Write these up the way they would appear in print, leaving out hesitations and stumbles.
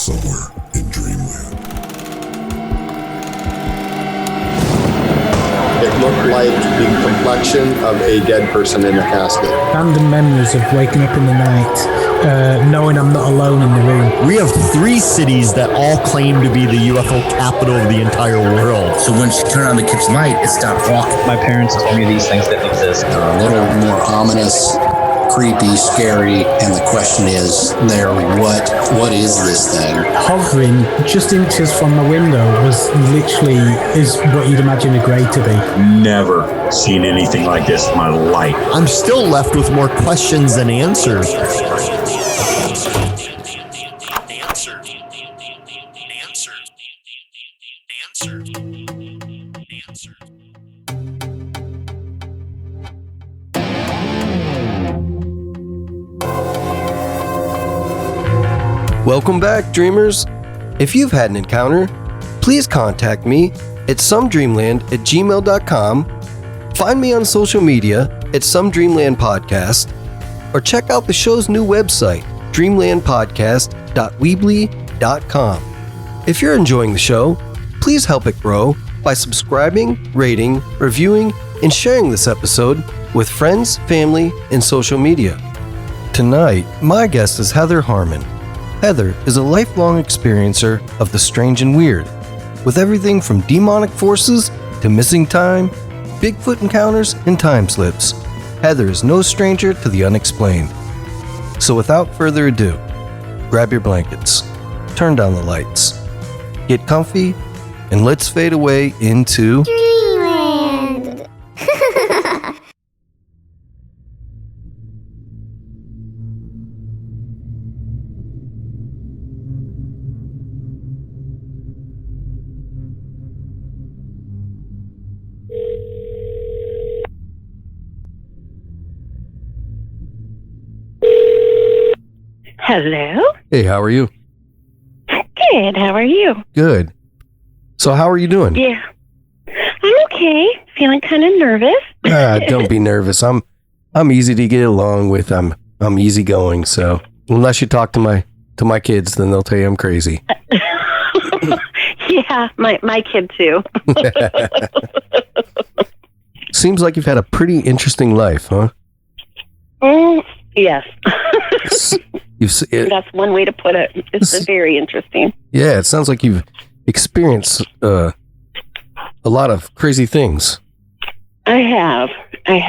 somewhere in Dreamland. It looked like the complexion of a dead person in a casket. Random memories of waking up in the night, knowing I'm not alone in the room. We have 3 cities that all claim to be the UFO capital of the entire world. So when she turned on the kid's light, it stopped walking. My parents told me these things didn't exist. They're a little more ominous, creepy, scary, and the question is there, what is this thing? Hovering just inches from the window was literally is what you'd imagine a grey to be. Never seen anything like this in my life. I'm still left with more questions than answers. Welcome back, dreamers. If you've had an encounter, please contact me at somedreamland@gmail.com, find me on social media at somedreamland podcast, or check out the show's new website, dreamlandpodcast.weebly.com. If you're enjoying the show, please help it grow by subscribing, rating, reviewing, and sharing this episode with friends, family, and social media. Tonight, my guest is Heather Harman. Heather is a lifelong experiencer of the strange and weird, with everything from demonic forces to missing time, Bigfoot encounters, and time slips. Heather is no stranger to the unexplained. So without further ado, grab your blankets, turn down the lights, get comfy, and let's fade away into Dreamland. Hello. Hey, how are you? Good. How are you? Good. So how are you doing? Yeah. I'm okay. Feeling kind of nervous. Don't be nervous. I'm easy to get along with. I'm easygoing. So unless you talk to my kids, then they'll tell you I'm crazy. Yeah, my kid too. Seems like you've had a pretty interesting life, huh? Yes. That's one way to put it. It's very interesting. Yeah, it sounds like you've experienced a lot of crazy things. I have. I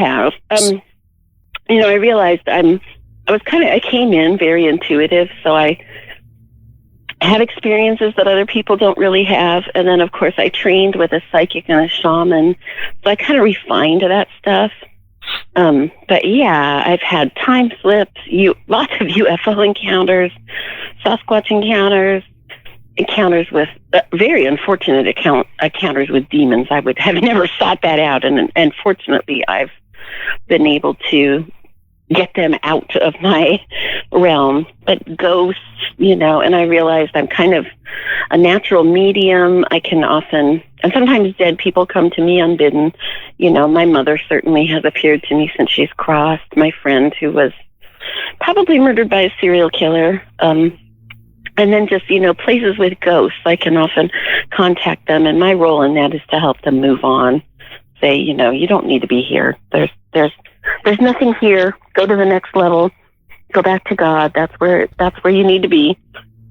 realized I came in very intuitive, so I have experiences that other people don't really have. And then, of course, I trained with a psychic and a shaman, so I kind of refined that stuff. But yeah, I've had time slips, lots of UFO encounters, Sasquatch encounters with very unfortunate encounters with demons. I would have never sought that out, and fortunately, I've been able to get them out of my realm. But ghosts, and I realized I'm kind of a natural medium. I can often, and sometimes dead people come to me unbidden. My mother certainly has appeared to me since she's crossed. My friend who was probably murdered by a serial killer. And then just, places with ghosts, I can often contact them. And my role in that is to help them move on. Say, you don't need to be here. There's nothing here. Go to the next level. Go back to God. That's where you need to be.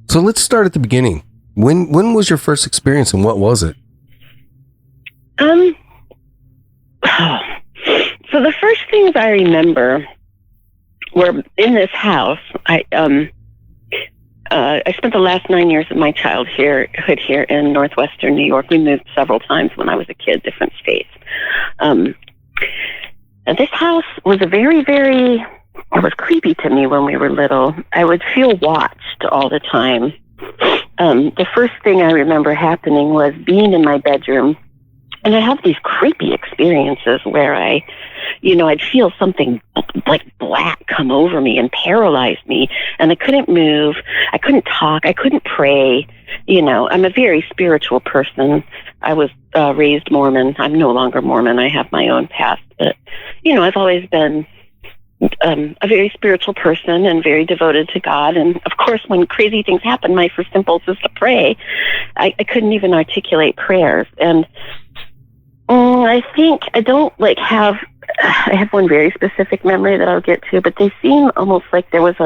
So let's start at the beginning. When was your first experience, and what was it? So the first things I remember were in this house. I spent the last 9 years of my childhood here in northwestern New York. We moved several times when I was a kid, different states. And this house was it was creepy to me when we were little. I would feel watched all the time. The first thing I remember happening was being in my bedroom, and I have these creepy experiences where I'd feel something like black come over me and paralyze me, and I couldn't move, I couldn't talk, I couldn't pray. I'm a very spiritual person. I was raised Mormon. I'm no longer Mormon. I have my own past, but I've always been a very spiritual person and very devoted to God. And of course, when crazy things happen, my first impulse is to pray. I couldn't even articulate prayers. And I think I have one very specific memory that I'll get to, but they seem almost like there was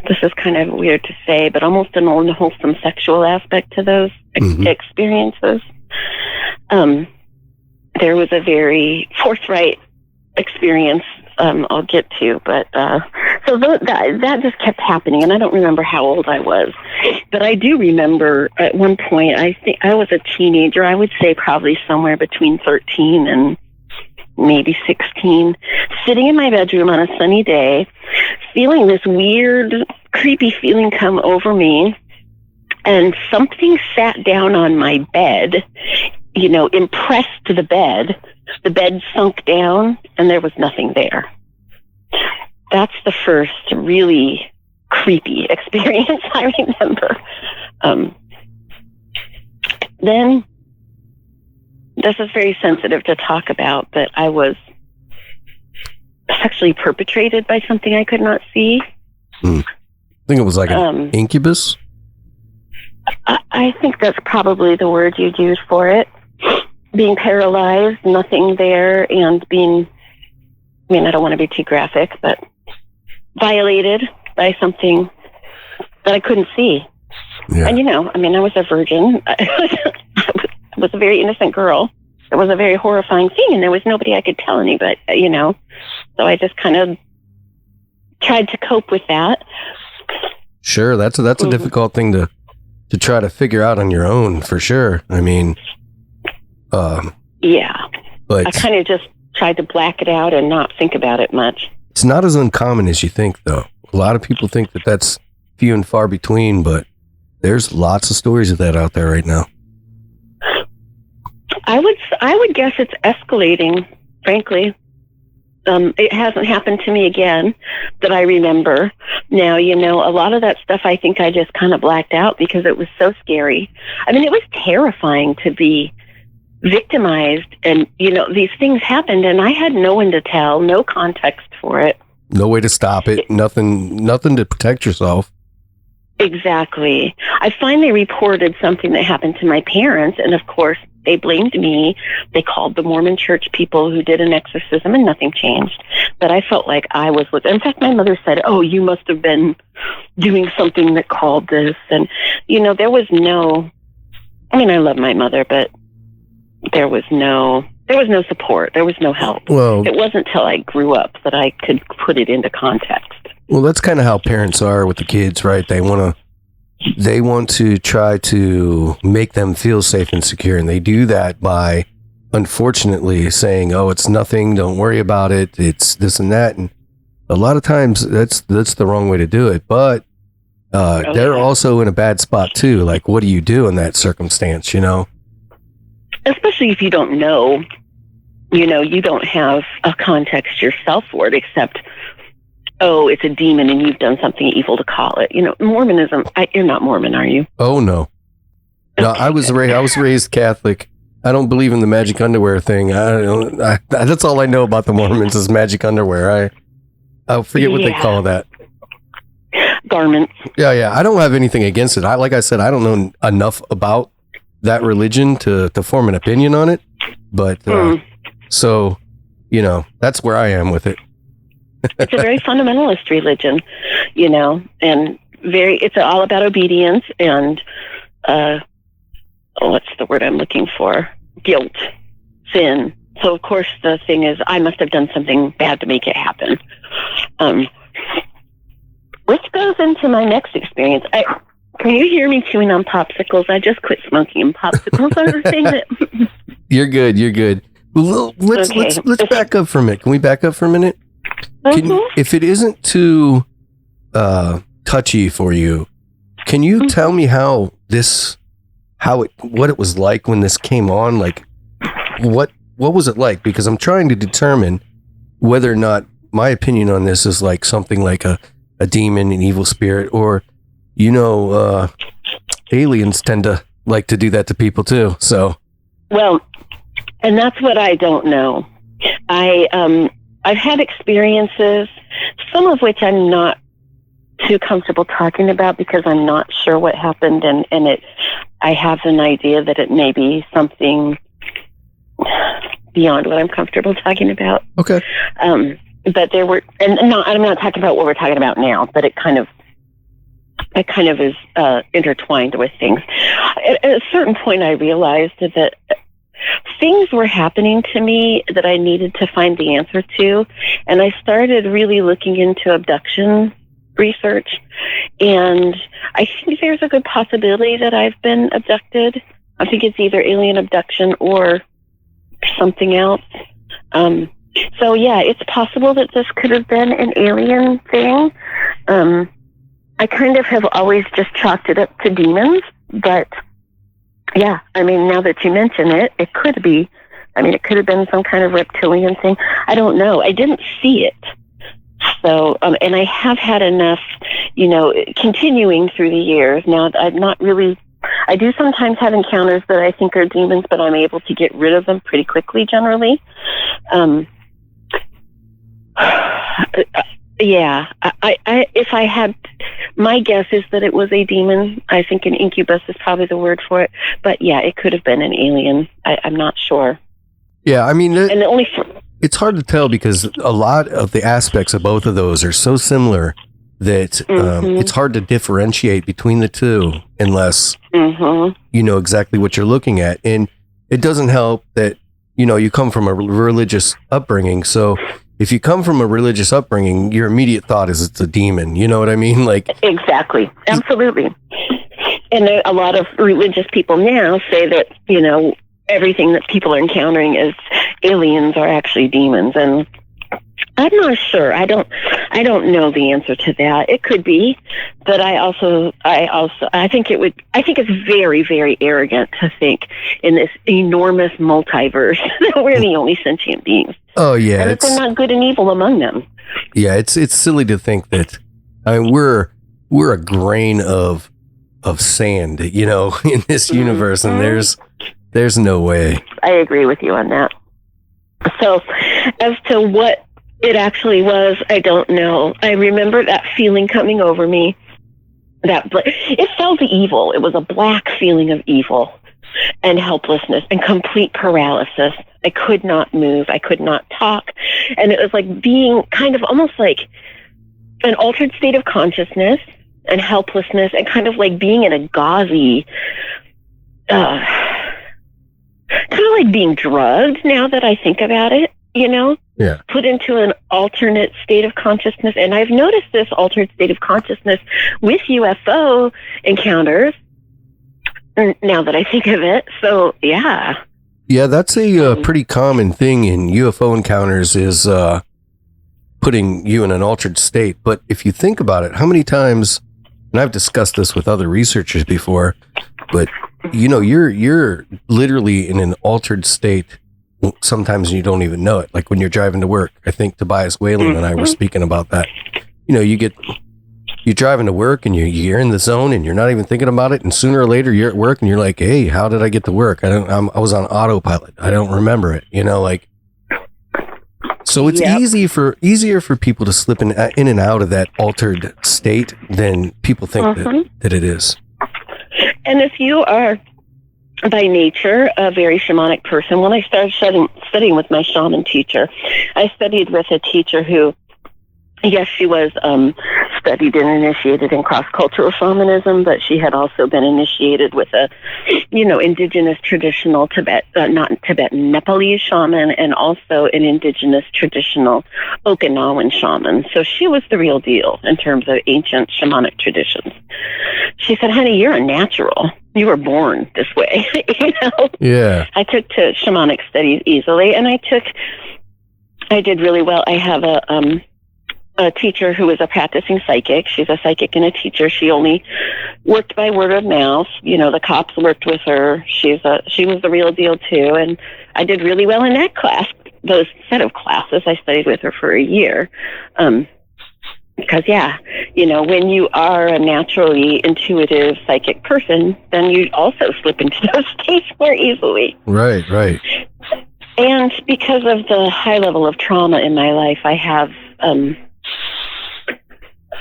this is kind of weird to say, but almost an unwholesome sexual aspect to those experiences. There was a very forthright experience I'll get to, but so that just kept happening, and I don't remember how old I was, but I do remember at one point, I think I was a teenager, I would say probably somewhere between 13 and maybe 16, sitting in my bedroom on a sunny day, feeling this weird, creepy feeling come over me, and something sat down on my bed, impressed to the bed. The bed sunk down, and there was nothing there. That's the first really creepy experience I remember. Then, this is very sensitive to talk about, but I was sexually perpetrated by something I could not see. I think it was like an incubus. I think that's probably the word you'd use for it. Being paralyzed, nothing there, and I don't want to be too graphic, but violated by something that I couldn't see. Yeah. And I was a virgin. I was a very innocent girl. It was a very horrifying thing, and there was nobody I could tell anybody, So I just kind of tried to cope with that. Sure, that's a difficult thing to try to figure out on your own, for sure. I mean, yeah, but I kind of just tried to black it out and not think about it much. It's not as uncommon as you think, though. A lot of people think that that's few and far between, but there's lots of stories of that out there right now. I would guess it's escalating, frankly. It hasn't happened to me again that I remember. Now, a lot of that stuff I think I just kind of blacked out because it was so scary. I mean, it was terrifying to be victimized, and these things happened, and I had no one to tell, no context for it, no way to stop it, nothing to protect yourself. Exactly. I finally reported something that happened to my parents, and of course they blamed me. They called the Mormon church people who did an exorcism, and nothing changed. But I felt like I was in fact, my mother said, "Oh, you must have been doing something that called this." And there was no, I love my mother, but there was no support. There was no help. Well, it wasn't till I grew up that I could put it into context. Well, that's kind of how parents are with the kids, right? They want to try to make them feel safe and secure, and they do that by, unfortunately, saying, "Oh, it's nothing. Don't worry about it. It's this and that." And a lot of times, that's the wrong way to do it. But they're also in a bad spot too. Like, what do you do in that circumstance? Especially if you don't know, you don't have a context yourself for it, except, oh, it's a demon and you've done something evil to call it. Mormonism, you're not Mormon, are you? Oh, no. No, I was raised Catholic. I don't believe in the magic underwear thing. That's all I know about the Mormons is magic underwear. I forget what they call that. Garments. Yeah. I don't have anything against it. Like I said, I don't know enough about that religion to form an opinion on it, but so that's where I am with it. It's a very fundamentalist religion, and it's all about obedience and what's the word I'm looking for? Guilt, sin. So of course the thing is, I must have done something bad to make it happen, which goes into my next experience. Can you hear me chewing on popsicles? I just quit smoking, and popsicles are the thing that... You're good. Well, let's back up for a minute. Can we back up for a minute? If it isn't too touchy for you, can you tell me what it was like when this came on? Like, what was it like? Because I'm trying to determine whether or not my opinion on this is like something like a demon, an evil spirit, or aliens tend to like to do that to people too. So, well, and that's what I don't know. I've had experiences, some of which I'm not too comfortable talking about because I'm not sure what happened, and I have an idea that it may be something beyond what I'm comfortable talking about. Okay. But there were, and no, I'm not talking about what we're talking about now, but it kind of is intertwined with things. At a certain point, I realized that things were happening to me that I needed to find the answer to, and I started really looking into abduction research, and I think there's a good possibility that I've been abducted. I think it's either alien abduction or something else. So yeah, it's possible that this could have been an alien thing. I kind of have always just chalked it up to demons, but yeah, I mean, now that you mention it, it could be. I mean, it could have been some kind of reptilian thing. I don't know. I didn't see it. So, and I have had enough, continuing through the years. Now, I'm not really, I do sometimes have encounters that I think are demons, but I'm able to get rid of them pretty quickly generally. Yeah, if I had, my guess is that it was a demon. I think an incubus is probably the word for it. But yeah, it could have been an alien. I'm not sure. Yeah, I mean, and the only it's hard to tell because a lot of the aspects of both of those are so similar that it's hard to differentiate between the two unless you know exactly what you're looking at. And it doesn't help that, you come from a religious upbringing. So if you come from a religious upbringing, your immediate thought is it's a demon. You know what I mean? Like, exactly. Absolutely. And a lot of religious people now say that, everything that people are encountering as aliens are actually demons. And I'm not sure. I don't know the answer to that. It could be, but I think it's very, very arrogant to think in this enormous multiverse that we're the only sentient beings. Oh yeah. And that they're not good and evil among them. Yeah. It's silly to think that, I mean, we're a grain of sand, in this universe, and there's no way. I agree with you on that. So as to what it actually was, I don't know. I remember that feeling coming over me. It felt evil. It was a black feeling of evil and helplessness and complete paralysis. I could not move. I could not talk. And it was like being kind of almost like an altered state of consciousness and helplessness, and kind of like being in a gauzy, kind of like being drugged, now that I think about it, Yeah. Put into an alternate state of consciousness. And I've noticed this altered state of consciousness with UFO encounters, now that I think of it. So, yeah. Yeah, that's a pretty common thing in UFO encounters is putting you in an altered state. But if you think about it, how many times, and I've discussed this with other researchers before, but you're literally in an altered state sometimes you don't even know it. Like when you're driving to work, I think Tobias Whalen and I were speaking about that. You're driving to work and you're in the zone and you're not even thinking about it. And sooner or later you're at work and you're like, hey, how did I get to work? I was on autopilot. I don't remember it, so it's easier for people to slip in and out of that altered state than people think that it is. And if you are by nature a very shamanic person, when I started studying with my shaman teacher, I studied with a teacher who, yes, she was studied and initiated in cross-cultural shamanism, but she had also been initiated with a, indigenous traditional not Tibetan, Nepalese shaman, and also an indigenous traditional Okinawan shaman. So she was the real deal in terms of ancient shamanic traditions. She said, honey, you're a natural. You were born this way, Yeah. I took to shamanic studies easily, and I did really well. I have a teacher who is a practicing psychic. She's a psychic and a teacher. She only worked by word of mouth. The cops worked with her. She was the real deal too. And I did really well in that class, those set of classes. I studied with her for a year. Because when you are a naturally intuitive psychic person, then you also slip into those states more easily. Right. And because of the high level of trauma in my life, I have,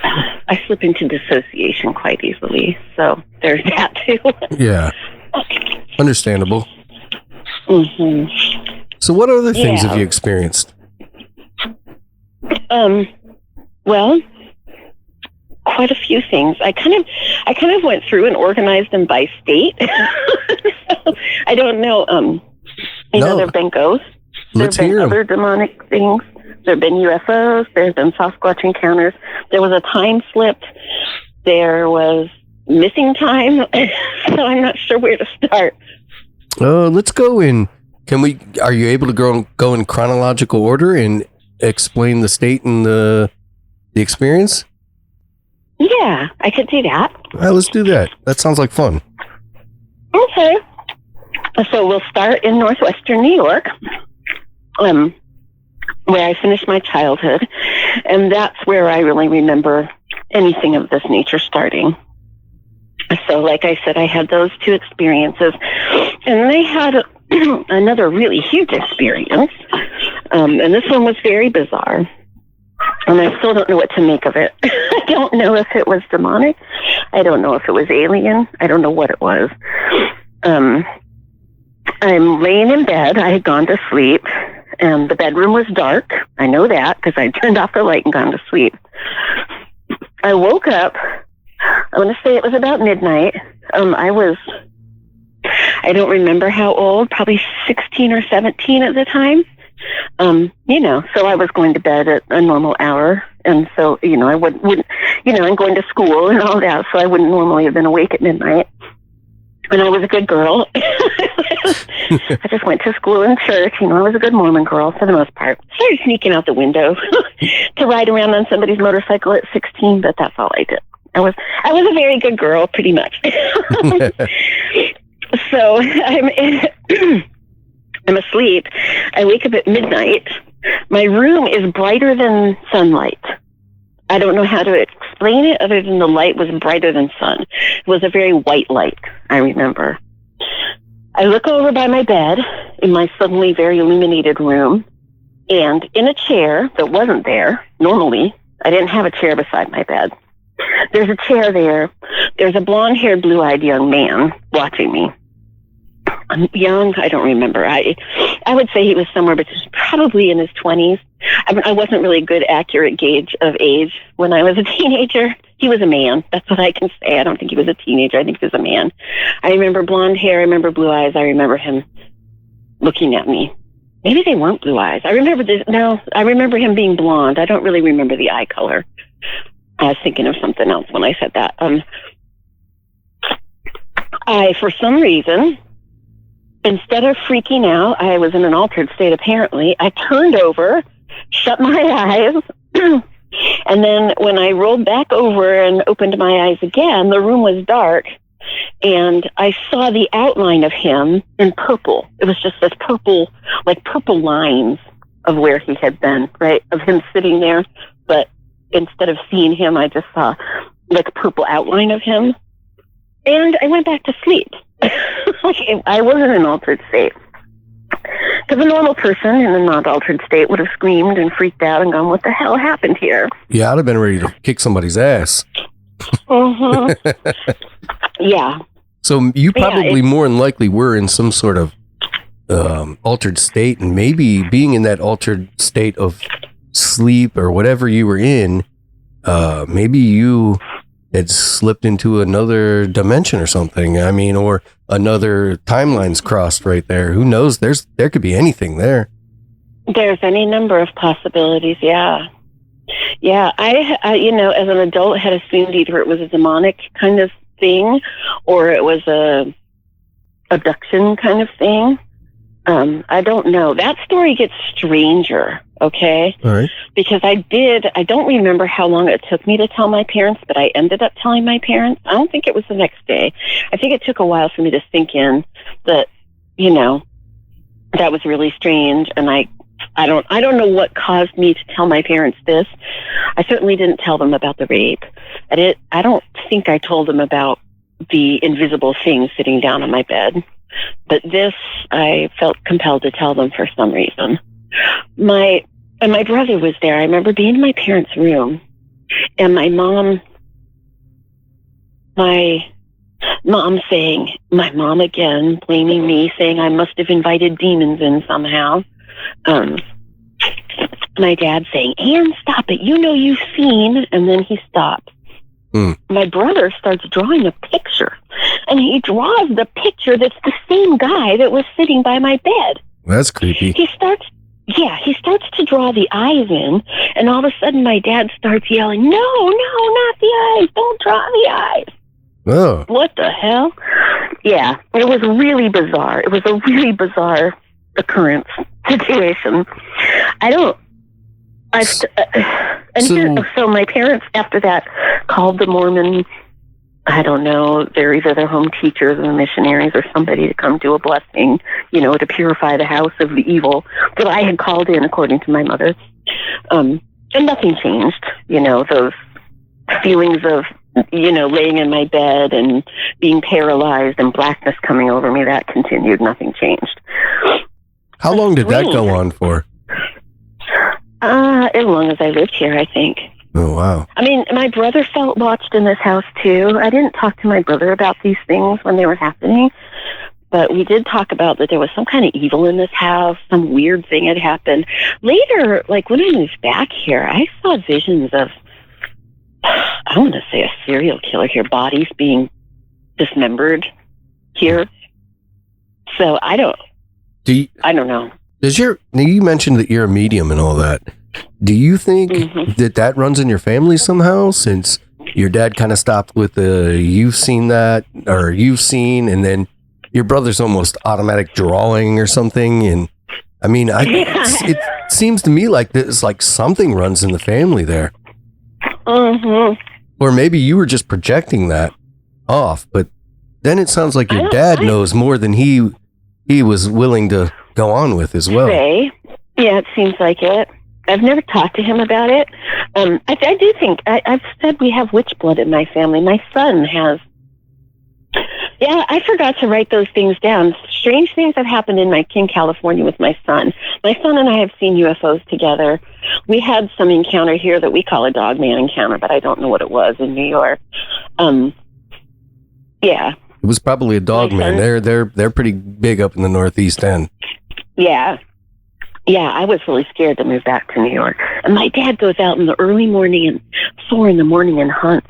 I slip into dissociation quite easily. So there's that too. Yeah. Understandable. Mm-hmm. So what other things have you experienced? Well, quite a few things. I kind of went through and organized them by state. So, I don't know. There have been ghosts. There have been other demonic things. There have been UFOs. There have been Sasquatch encounters. There was a time slip. There was missing time. So I'm not sure where to start. Let's go in. Are you able to go in chronological order and explain the state and the experience? Yeah, I could do that. Let's do that. That sounds like fun. Okay. So we'll start in northwestern New York, where I finished my childhood, and that's where I really remember anything of this nature starting. So, like I said, I had those two experiences, and they had another really huge experience, and this one was very bizarre, and I still don't know what to make of it. I don't know if it was demonic. I don't know if it was alien. I don't know what it was. I'm laying in bed. I had gone to sleep, and the bedroom was dark. I know that because I turned off the light and gone to sleep. I woke up. I want to say it was about midnight. I don't remember how old, probably 16 or 17 at the time. So I was going to bed at a normal hour. And so, I wouldn't, I'm going to school and all that. So I wouldn't normally have been awake at midnight. And I was a good girl. I just went to school and church. I was a good Mormon girl for the most part. Started sneaking out the window to ride around on somebody's motorcycle at 16, but that's all I did. I was a very good girl, pretty much. So I'm asleep. I wake up at midnight. My room is brighter than sunlight. I don't know how to explain it other than the light was brighter than sun. It was a very white light, I remember. I look over by my bed in my suddenly very illuminated room, and in a chair that wasn't there, normally, I didn't have a chair beside my bed. There's a chair there. There's a blonde-haired, blue-eyed young man watching me. I'm young, I don't remember. I would say he was somewhere between, probably in his 20s. I wasn't really a good, accurate gauge of age when I was a teenager. He was a man. That's what I can say. I don't think he was a teenager. I think he was a man. I remember blonde hair. I remember blue eyes. I remember him looking at me. Maybe they weren't blue eyes. I remember him being blonde. I don't really remember the eye color. I was thinking of something else when I said that. For some reason, instead of freaking out, I was in an altered state apparently. I turned over, shut my eyes, and then when I rolled back over and opened my eyes again, the room was dark, and I saw the outline of him in purple. It was just this purple lines of where he had been, right, of him sitting there, but instead of seeing him, I just saw like a purple outline of him, and I went back to sleep. I was in an altered state. Because a normal person in a not altered state would have screamed and freaked out and gone, what the hell happened here? Yeah, I'd have been ready to kick somebody's ass. Yeah. So you probably more than likely were in some sort of altered state, and maybe being in that altered state of sleep or whatever you were in, maybe you had slipped into another dimension or something. I mean, or another timeline's crossed right there. Who knows? There could be anything there. There's any number of possibilities. Yeah. Yeah. I as an adult had assumed either it was a demonic kind of thing or it was a abduction kind of thing. I don't know. That story gets stranger. Okay. All right. Because I don't remember how long it took me to tell my parents, but I ended up telling my parents. I don't think it was the next day. I think it took a while for me to sink in that, that was really strange. And I don't know what caused me to tell my parents this. I certainly didn't tell them about the rape. I don't think I told them about the invisible thing sitting down on my bed. But this, I felt compelled to tell them for some reason. My brother was there. I remember being in my parents' room, and my mom saying, my mom again, blaming me, saying I must have invited demons in somehow. My dad saying, Ann, stop it. You know you've seen. And then he stopped. My brother starts drawing a picture. And he draws the picture that's the same guy that was sitting by my bed. That's creepy. He starts to draw the eyes in. And all of a sudden, my dad starts yelling, no, not the eyes. Don't draw the eyes. Oh. What the hell? Yeah, it was really bizarre. It was a really bizarre occurrence situation. So my parents, after that, called the Mormon, I don't know, they're either their home teachers or the missionaries or somebody to come do a blessing, to purify the house of the evil that I had called in, according to my mother. And nothing changed, those feelings of, laying in my bed and being paralyzed and blackness coming over me, that continued. Nothing changed. How long did that go on for? As long as I lived here, I think. Oh, wow. I mean, my brother felt watched in this house, too. I didn't talk to my brother about these things when they were happening, but we did talk about that there was some kind of evil in this house, some weird thing had happened. Later, like when I moved back here, I saw visions of, I want to say a serial killer here, bodies being dismembered here. So I don't know. You mentioned that you're a medium and all that. Do you think that runs in your family somehow, since your dad kind of stopped with the you've seen, and then your brother's almost automatic drawing or something? And I mean, it seems to me like this, like something runs in the family there. Or maybe you were just projecting that off, but then it sounds like your dad knows more than he was willing to go on with as well. Yeah, it seems like it. I've never talked to him about it. I do think, I've said we have witch blood in my family. My son has. Yeah, I forgot to write those things down. Strange things have happened in California with my son. My son and I have seen UFOs together. We had some encounter here that we call a dog man encounter, but I don't know what it was in New York. Yeah. It was probably a dog man. They're pretty big up in the Northeast End. Yeah. Yeah, I was really scared to move back to New York. And my dad goes out in the early morning and 4 a.m. and hunts.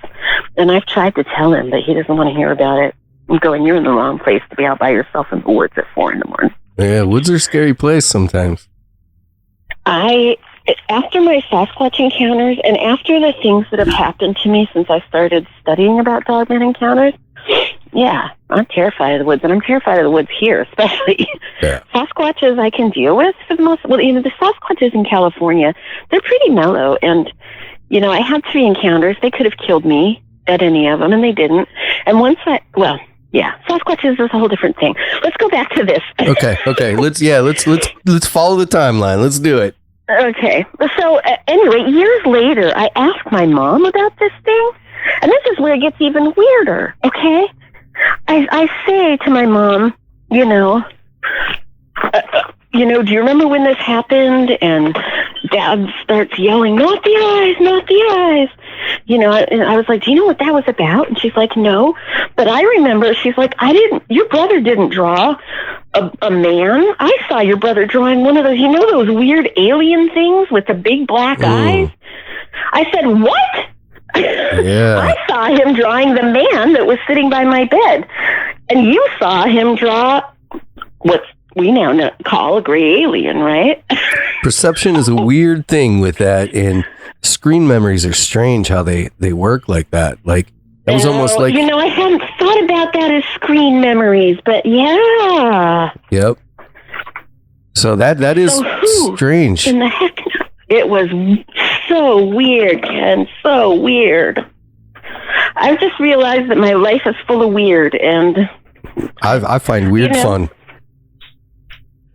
And I've tried to tell him, but he doesn't want to hear about it. I'm going, you're in the wrong place to be out by yourself in the woods at 4 a.m. Yeah, woods are a scary place sometimes. After my Sasquatch encounters and after the things that have happened to me since I started studying about dogman encounters, yeah, I'm terrified of the woods, and I'm terrified of the woods here, especially. Yeah. Sasquatches I can deal with for the most. Well, the Sasquatches in California, they're pretty mellow, and I had 3 encounters. They could have killed me at any of them, and they didn't. And once Sasquatches is a whole different thing. Let's go back to this. Okay. Let's follow the timeline. Let's do it. Okay. So anyway, years later, I asked my mom about this thing, and this is where it gets even weirder. Okay. I say to my mom, do you remember when this happened? And Dad starts yelling, not the eyes, not the eyes. And I was like, do you know what that was about? And she's like, no. But I remember, she's like, your brother didn't draw a man. I saw your brother drawing one of those, those weird alien things with the big black eyes. I said, what? Yeah. I saw him drawing the man that was sitting by my bed. And you saw him draw what we now call a gray alien, right? Perception is a weird thing with that, and screen memories are strange how they work like that. Like, it was almost like... I hadn't thought about that as screen memories, but yeah. Yep. So that is strange. In the heck? It was so weird, Ken. So weird. I've just realized that my life is full of weird, and... I find weird fun.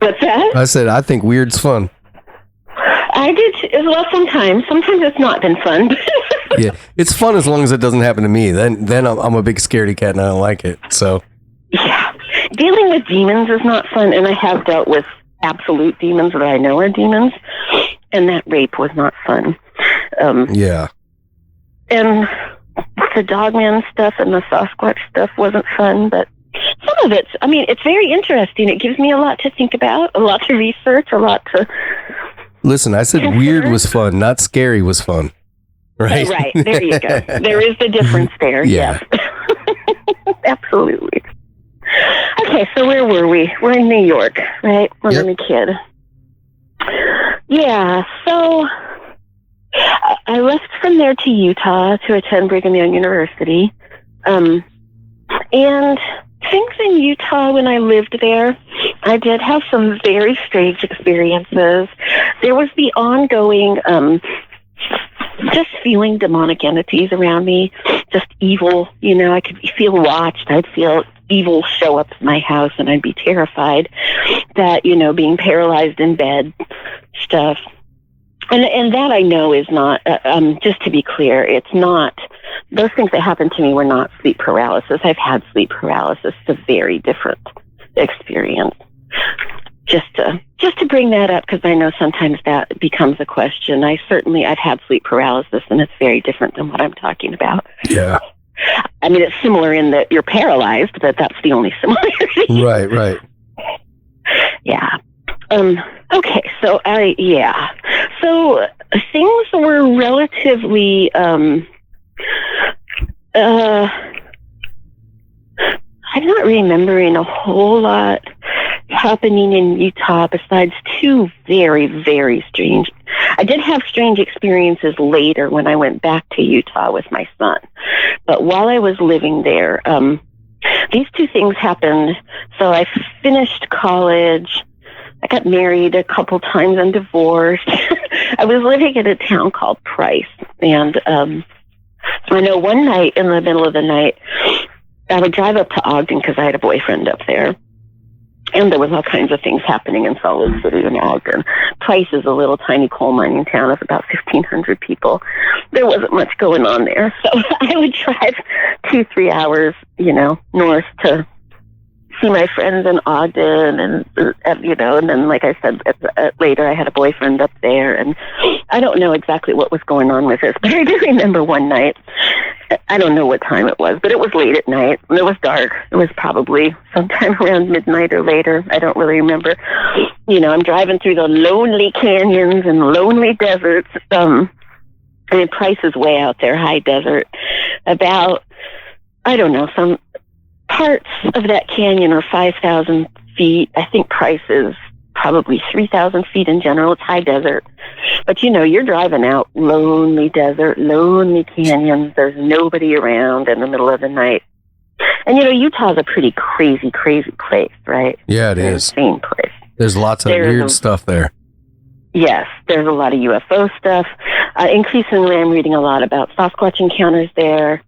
What's that? I said, I think weird's fun. I did. Well, sometimes it's not been fun. Yeah, it's fun as long as it doesn't happen to me. Then I'm a big scaredy cat and I don't like it. So. Yeah, dealing with demons is not fun, and I have dealt with absolute demons that I know are demons, and that rape was not fun. Yeah. And the Dogman stuff and the Sasquatch stuff wasn't fun, but some of it's, I mean, it's very interesting. It gives me a lot to think about, a lot to research, a lot to... Listen, I said weird was fun, not scary was fun. Right? Oh, right. There you go. There is the difference there. Yeah. Yes. Absolutely. Okay, so where were we? We're in New York, right? When I'm a kid. Yeah, so I left from there to Utah to attend Brigham Young University. And things in Utah when I lived there, I did have some very strange experiences. There was the ongoing, just feeling demonic entities around me, just evil. You know, I could feel watched. I'd feel evil show up at my house, and I'd be terrified that, you know, being paralyzed in bed stuff. And that I know is not, just to be clear, it's not, those things that happened to me were not sleep paralysis. I've had sleep paralysis. It's a very different experience. Just to bring that up, because I know sometimes that becomes a question. I've had sleep paralysis, and it's very different than what I'm talking about. Yeah. I mean, it's similar in that you're paralyzed, but that's the only similarity. Right. Yeah. Okay, so So things were relatively, I'm not remembering a whole lot happening in Utah besides two very, very strange. I did have strange experiences later when I went back to Utah with my son. But while I was living there, these two things happened. So I finished college. I got married a couple times and divorced. I was living in a town called Price. And I know one night in the middle of the night, I would drive up to Ogden because I had a boyfriend up there. And there was all kinds of things happening in Salt Lake City and Ogden. Price is a little tiny coal mining town of about 1,500 people. There wasn't much going on there. So I would drive 2-3 hours, you know, north to see my friends in Ogden, and you know, and then, like I said, later I had a boyfriend up there, and I don't know exactly what was going on with this, but I do remember one night, I don't know what time it was, but it was late at night, and it was dark. It was probably sometime around midnight or later. I don't really remember. You know, I'm driving through the lonely canyons and lonely deserts. I mean, Price is way out there, high desert. About, I don't know, some parts of that canyon are 5,000 feet. I think Price is probably 3,000 feet in general. It's high desert. But, you know, you're driving out lonely desert, lonely canyons. There's nobody around in the middle of the night. And, you know, Utah's a pretty crazy, crazy place, right? Yeah, it is. Insane place. There's lots of weird stuff there. Yes, there's a lot of UFO stuff. Increasingly, I'm reading a lot about Sasquatch encounters there.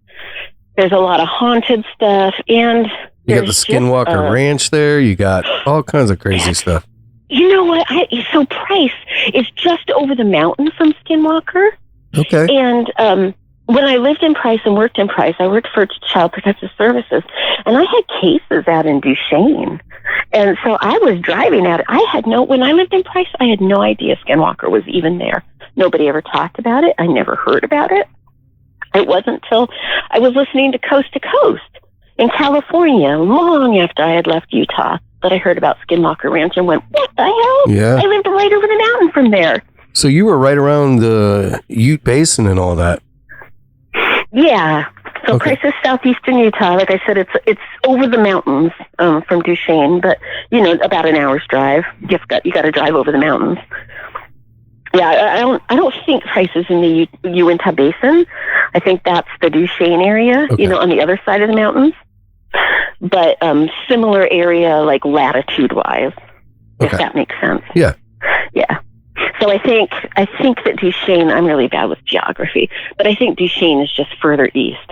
There's a lot of haunted stuff, and you got the Skinwalker Ranch there. You got all kinds of crazy stuff. You know what? So Price is just over the mountain from Skinwalker. Okay. And when I lived in Price and worked in Price, I worked for Child Protective Services, and I had cases out in Duchesne. And so I was driving at it. When I lived in Price, I had no idea Skinwalker was even there. Nobody ever talked about it. I never heard about it. It wasn't until I was listening to Coast in California, long after I had left Utah, that I heard about Skinwalker Ranch and went, what the hell? Yeah. I lived right over the mountain from there. So you were right around the Ute Basin and all that. Yeah. So Price is southeastern Utah. Like I said, it's over the mountains from Duchesne, but, you know, about an hour's drive. You got to drive over the mountains. Yeah, I don't think Price is in the Uinta Basin. I think that's the Duchesne area, you know, on the other side of the mountains. But similar area, like latitude-wise, if that makes sense. Yeah. Yeah. So I think that Duchesne, I'm really bad with geography, but I think Duchesne is just further east.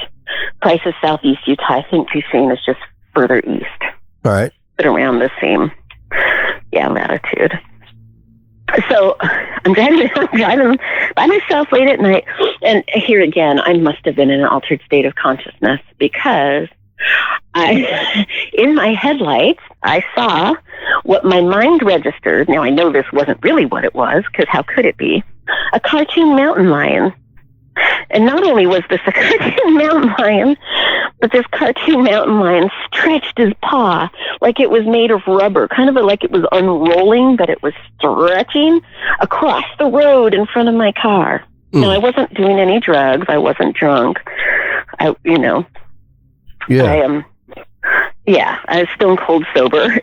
Price is southeast Utah. I think Duchesne is just further east. All right. But around the same, latitude. So I'm driving by myself late at night. And here again, I must have been in an altered state of consciousness because In my headlights, I saw what my mind registered. Now, I know this wasn't really what it was, because how could it be? A cartoon mountain lion. And not only was this a cartoon mountain lion, but this cartoon mountain lion stretched his paw like it was made of rubber, kind of like it was unrolling, but it was stretching across the road in front of my car. Now, I wasn't doing any drugs. I wasn't drunk. I was stone cold sober.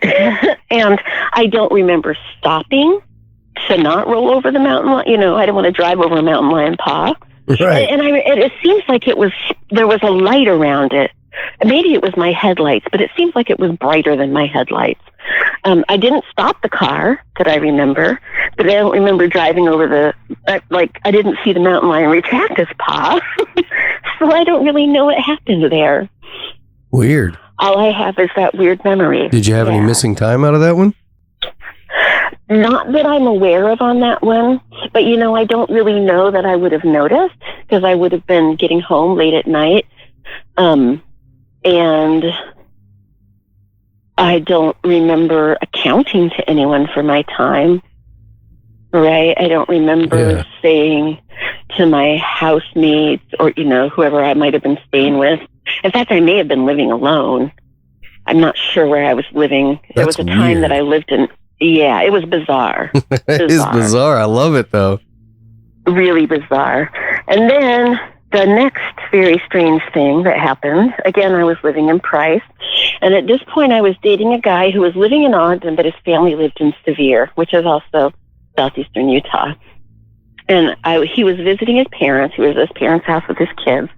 And I don't remember stopping to not roll over the mountain lion. I didn't want to drive over a mountain lion paw. Right. And it seems like there was a light around it. Maybe it was my headlights, but it seems like it was brighter than my headlights. I didn't stop the car that I remember, but I don't remember driving over I didn't see the mountain lion retract his paw. So I don't really know what happened there. Weird. All I have is that weird memory. Did you have any missing time out of that one? Not that I'm aware of on that one, but I don't really know that I would have noticed, because I would have been getting home late at night. And I don't remember accounting to anyone for my time, right? I don't remember saying to my housemates or, whoever I might have been staying with. In fact, I may have been living alone. I'm not sure where I was living. There was a time that I lived in. Yeah, it was bizarre. It is bizarre. I love it, though. Really bizarre. And then the next very strange thing that happened, again, I was living in Price. And at this point, I was dating a guy who was living in Ogden, but his family lived in Sevier, which is also southeastern Utah. And he was visiting his parents. He was at his parents' house with his kids.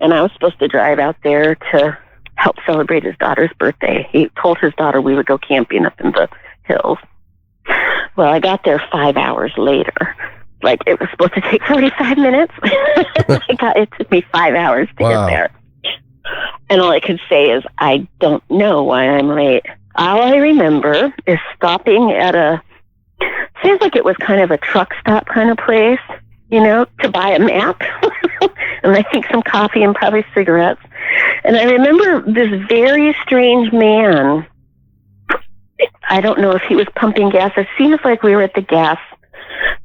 And I was supposed to drive out there to help celebrate his daughter's birthday. He told his daughter we would go camping up in the hills. Well, I got there 5 hours later. Like, it was supposed to take 45 minutes. It took me 5 hours to get there. And all I could say is, I don't know why I'm late. All I remember is stopping at seems like it was kind of a truck stop kind of place, to buy a map. And I think some coffee and probably cigarettes. And I remember this very strange man. I don't know if he was pumping gas. It seems like we were at the gas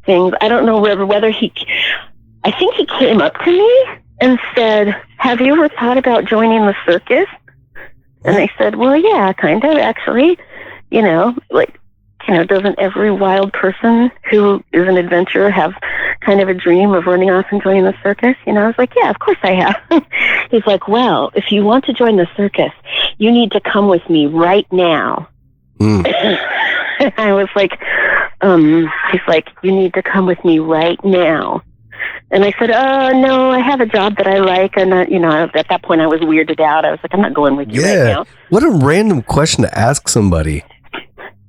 things. I don't know whether I think he came up to me and said, "Have you ever thought about joining the circus?" And I said, "Well, yeah, kind of, actually. Doesn't every wild person who is an adventurer have kind of a dream of running off and joining the circus?" I was like, "Yeah, of course I have." He's like, "Well, if you want to join the circus, you need to come with me right now." I was like, he's like, "You need to come with me right now." And I said, "Oh, no, I have a job that I like." And, at that point I was weirded out. I was like, "I'm not going with you right now." What a random question to ask somebody.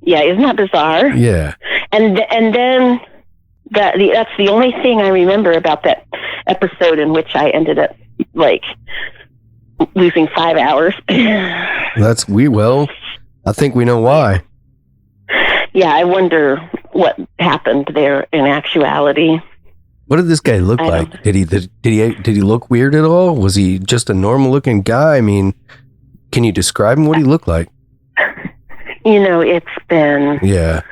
Yeah, isn't that bizarre? Yeah. And then that's the only thing I remember about that episode in which I ended up, losing 5 hours. I think we know why. Yeah, I wonder what happened there in actuality. What did this guy look like? Did he look weird at all? Was he just a normal looking guy? I mean, can you describe him? What he looked like? It's been... Yeah.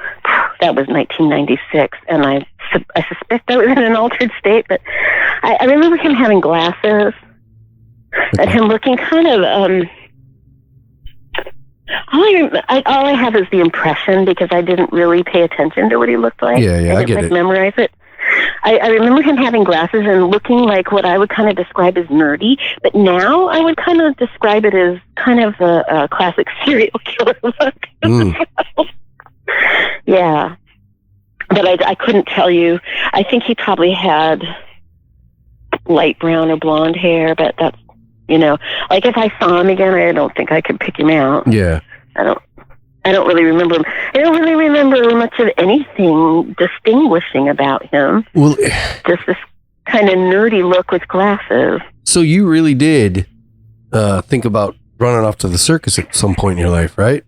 That was 1996, and I suspect I was in an altered state, but I remember him having glasses, and him looking kind of... all I have is the impression, because I didn't really pay attention to what he looked like. Yeah, I get it. Memorize it. I remember him having glasses and looking like what I would kind of describe as nerdy, but now I would kind of describe it as kind of a classic serial killer look. Yeah. But I couldn't tell you. I think he probably had light brown or blonde hair, but that's, if I saw him again, I don't think I could pick him out. Yeah. I don't really remember him. I don't really remember much of anything distinguishing about him. Well, just this kind of nerdy look with glasses. So you really did think about running off to the circus at some point in your life, right?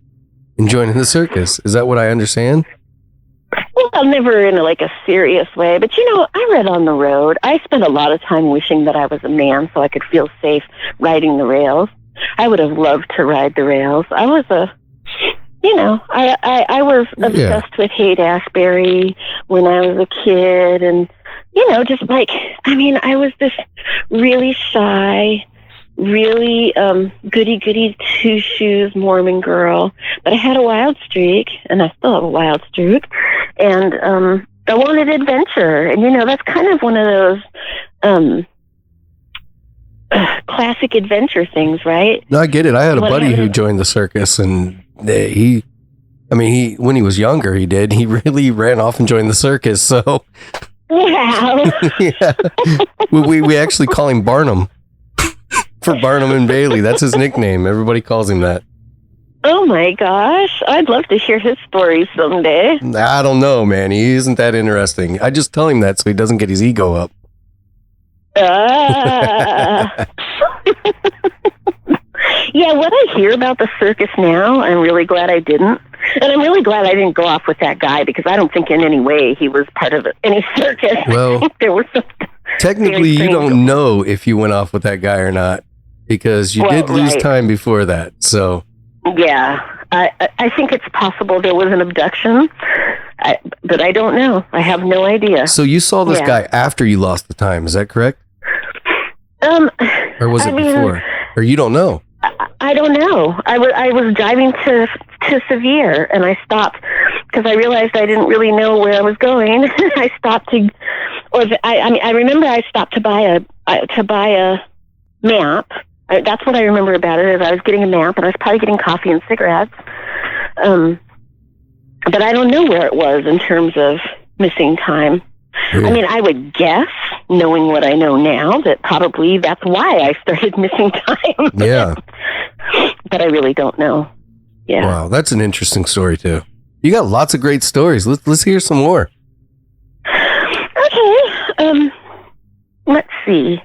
And joining the circus. Is that what I understand? Well, never in a serious way. But, I read on the road. I spent a lot of time wishing that I was a man so I could feel safe riding the rails. I would have loved to ride the rails. I was I was obsessed with Haight-Ashbury when I was a kid, and just like, I was this really shy, really goody two shoes Mormon girl, but I had a wild streak, and I still have a wild streak, and I wanted adventure, and that's kind of one of those classic adventure things, right? No, I get it. I had a buddy who joined the circus, and he when he was younger, he really ran off and joined the circus. So wow. Yeah, we actually call him Barnum for Barnum and Bailey. That's his nickname. Everybody calls him that. Oh my gosh, I'd love to hear his story someday. I don't know, man. He isn't that interesting. I just tell him that so he doesn't get his ego up. Yeah, what I hear about the circus now, I'm really glad I didn't. And I'm really glad I didn't go off with that guy, because I don't think in any way he was part of any circus. Well, there was technically you don't know if you went off with that guy or not, because you did lose time before that. So yeah, I think it's possible there was an abduction, but I don't know. I have no idea. So you saw this guy after you lost the time, is that correct? Or was it before? Or you don't know? I don't know. I was driving to Sevier, and I stopped because I realized I didn't really know where I was going. I stopped I remember I stopped to buy a map. That's what I remember about it, is I was getting a map, and I was probably getting coffee and cigarettes. But I don't know where it was in terms of missing time. Yeah. I would guess, knowing what I know now, that probably that's why I started missing time. Yeah. But I really don't know. Yeah. Wow, that's an interesting story too. You got lots of great stories. Let's hear some more. Okay. Let's see.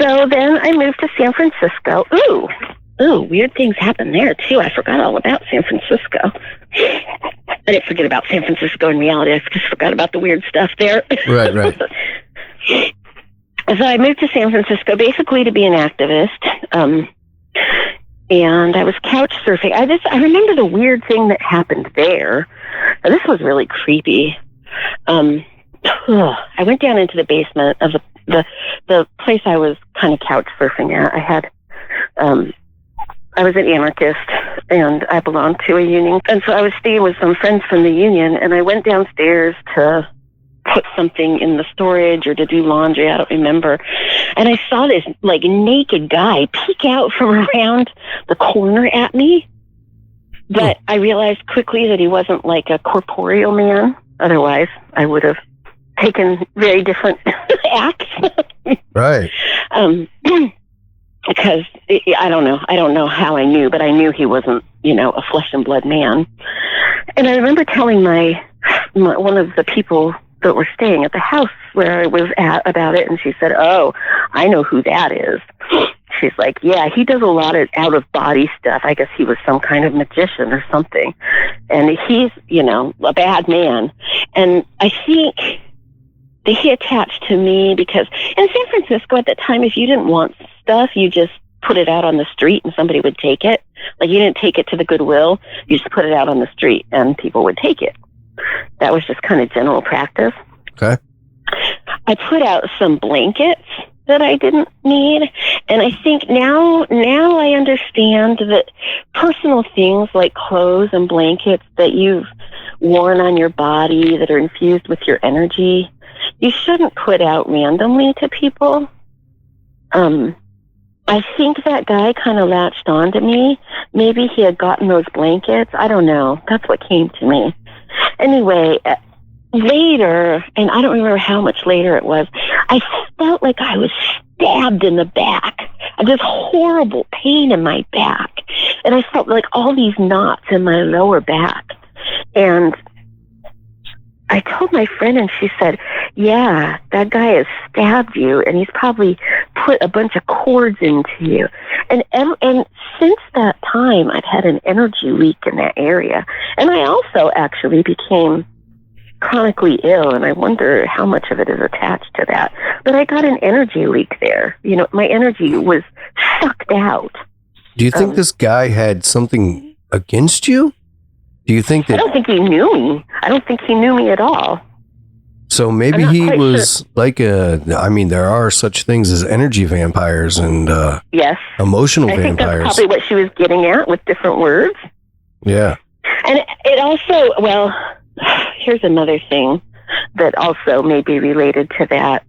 So then I moved to San Francisco. Ooh, weird things happened there too. I forgot all about San Francisco. I didn't forget about San Francisco in reality. I just forgot about the weird stuff there. Right. So I moved to San Francisco basically to be an activist. And I was couch surfing. I remember the weird thing that happened there. This was really creepy. I went down into the basement of the place I was kind of couch surfing at. I was an anarchist, and I belonged to a union. And so I was staying with some friends from the union, and I went downstairs to put something in the storage or to do laundry, I don't remember. And I saw this naked guy peek out from around the corner at me. But I realized quickly that he wasn't like a corporeal man. Otherwise, I would have taken very different acts. Right. Because I don't know how I knew, but I knew he wasn't, a flesh and blood man. And I remember telling my one of the people that were staying at the house where I was at about it, and she said, "Oh, I know who that is." She's like, "Yeah, he does a lot of out of body stuff. I guess he was some kind of magician or something, and he's, a bad man." And I think that he attached to me because in San Francisco at the time, if you didn't want stuff, you just put it out on the street and somebody would take it. Like, you didn't take it to the Goodwill, you just put it out on the street and people would take it. That was just kind of general practice. Okay. I put out some blankets that I didn't need, and I think now I understand that personal things like clothes and blankets that you've worn on your body that are infused with your energy, you shouldn't put out randomly to people. I think that guy kind of latched on to me. Maybe he had gotten those blankets. I don't know. That's what came to me. Anyway, later, and I don't remember how much later it was, I felt like I was stabbed in the back. I had this horrible pain in my back. And I felt like all these knots in my lower back. And I told my friend, and she said, "Yeah, that guy has stabbed you, and he's probably put a bunch of cords into you." And since that time, I've had an energy leak in that area. And I also actually became chronically ill, and I wonder how much of it is attached to that. But I got an energy leak there. My energy was sucked out. Do you think this guy had something against you? Do you think that? I don't think he knew me. I don't think he knew me at all. So maybe he was like I mean, there are such things as energy vampires and yes, emotional I think vampires. that's probably what she was getting at with different words. Yeah. And it also, well, here's another thing that also may be related to that.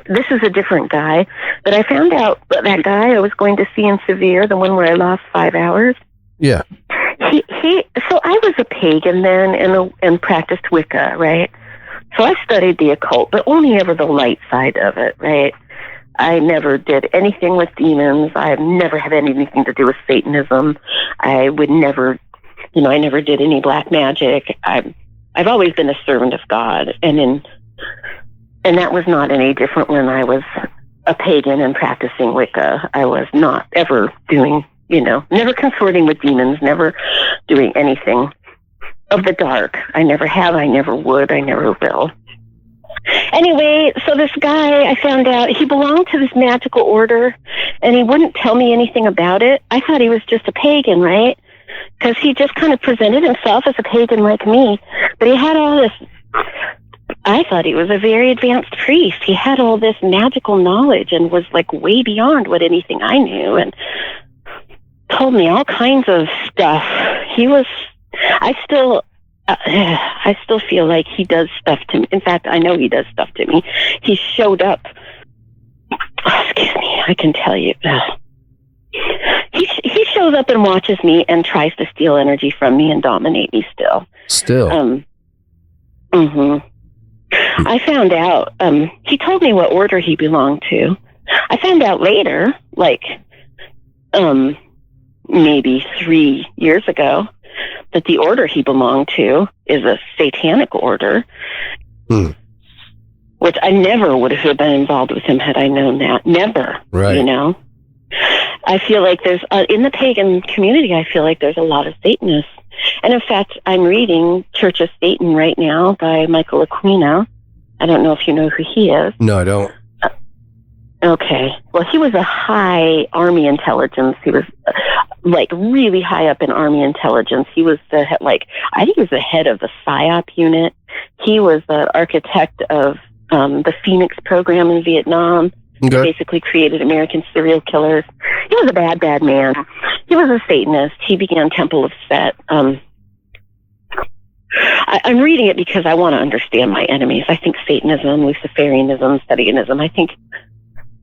This is a different guy, but I found out that guy I was going to see in Severe, the one where I lost 5 hours. Yeah. So I was a pagan then and practiced Wicca, right? So I studied the occult, but only ever the light side of it, right? I never did anything with demons. I have never had anything to do with Satanism. I would never, I never did any black magic. I've always been a servant of God, and that was not any different when I was a pagan and practicing Wicca. I was not ever doing, never consorting with demons, never doing anything of the dark. I never have, I never would, I never will. Anyway, so this guy, I found out he belonged to this magical order, and he wouldn't tell me anything about it. I thought he was just a pagan, right? Because he just kind of presented himself as a pagan like me, but he had all this, I thought he was a very advanced priest. He had all this magical knowledge and was like way beyond what anything I knew, and told me all kinds of stuff. I still feel like he does stuff to me. In fact, I know he does stuff to me. He showed up. Excuse me, I can tell you. He shows up and watches me and tries to steal energy from me and dominate me still. I found out, he told me what order he belonged to. I found out later, like, maybe 3 years ago, that the order he belonged to is a satanic order, which I never would have been involved with him had I known that. Never, right. I feel like there's, in the pagan community, I feel like there's a lot of Satanists. And in fact, I'm reading Church of Satan right now by Michael Aquino. I don't know if you know who he is. No, I don't. Okay. Well, he was a high Army intelligence. He was like really high up in Army intelligence. He was I think he was the head of the PSYOP unit. He was the architect of the Phoenix program in Vietnam. Okay. Basically created American serial killers. He was a bad, bad man. He was a Satanist. He began Temple of Set. I'm reading it because I want to understand my enemies. I think Satanism, Luciferianism, Satanism, I think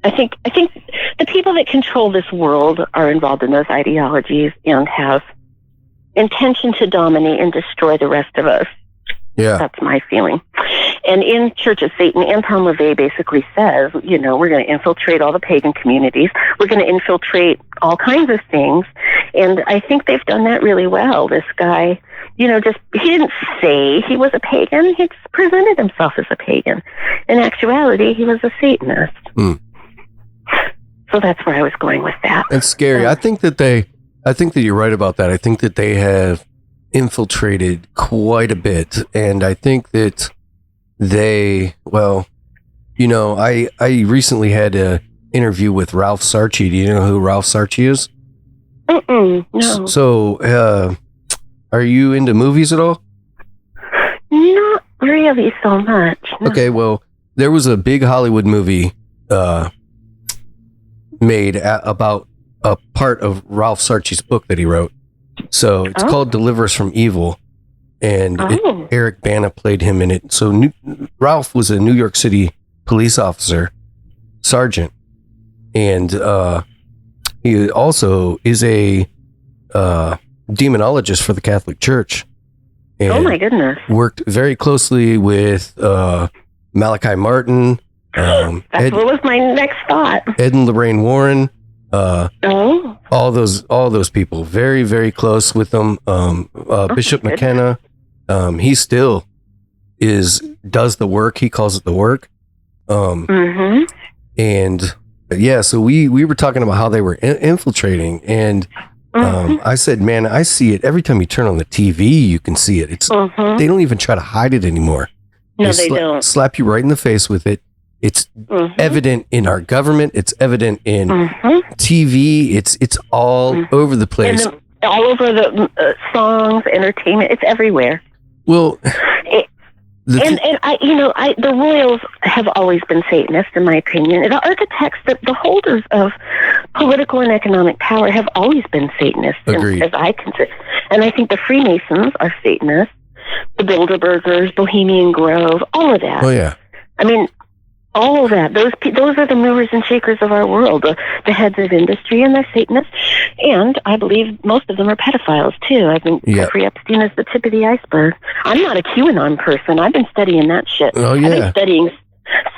the people that control this world are involved in those ideologies and have intention to dominate and destroy the rest of us. Yeah. That's my feeling. And in Church of Satan, Anton LaVey basically says, we're going to infiltrate all the pagan communities. We're going to infiltrate all kinds of things. And I think they've done that really well. This guy, he didn't say he was a pagan. He just presented himself as a pagan. In actuality, he was a Satanist. So that's where I was going with that. It's scary. I think that you're right about that. I think that they have infiltrated quite a bit. And I think that I recently had an interview with Ralph Sarchie. Do you know who Ralph Sarchie is? No. So, are you into movies at all? Not really so much. No. Okay, well, there was a big Hollywood movie made about a part of Ralph Sarchie's book that he wrote. So it's called Deliver Us from Evil, and Eric Bana played him in it. So Ralph was a New York City police officer, sergeant, and he also is a demonologist for the Catholic Church. And oh my goodness! Worked very closely with Malachi Martin. What was my next thought. Ed and Lorraine Warren. All those people, very, very close with them. Bishop McKenna, he still does the work. He calls it the work. And yeah, so we were talking about how they were infiltrating, and I said, man, I see it every time you turn on the TV. You can see it. It's they don't even try to hide it anymore. No, they don't. Slap you right in the face with it. It's evident in our government. It's evident in TV. It's all over the place. And all over the songs, entertainment. It's everywhere. Well, the royals have always been Satanists, in my opinion. The architects, the holders of political and economic power, have always been Satanists, as I consider. And I think the Freemasons are Satanists. The Bilderbergers, Bohemian Grove, all of that. Oh yeah. I mean, all of that. Those are the movers and shakers of our world. The heads of industry, and they're Satanists. And I believe most of them are pedophiles too. I think Jeffrey Epstein is the tip of the iceberg. I'm not a QAnon person. I've been studying that shit. Oh yeah. I've been studying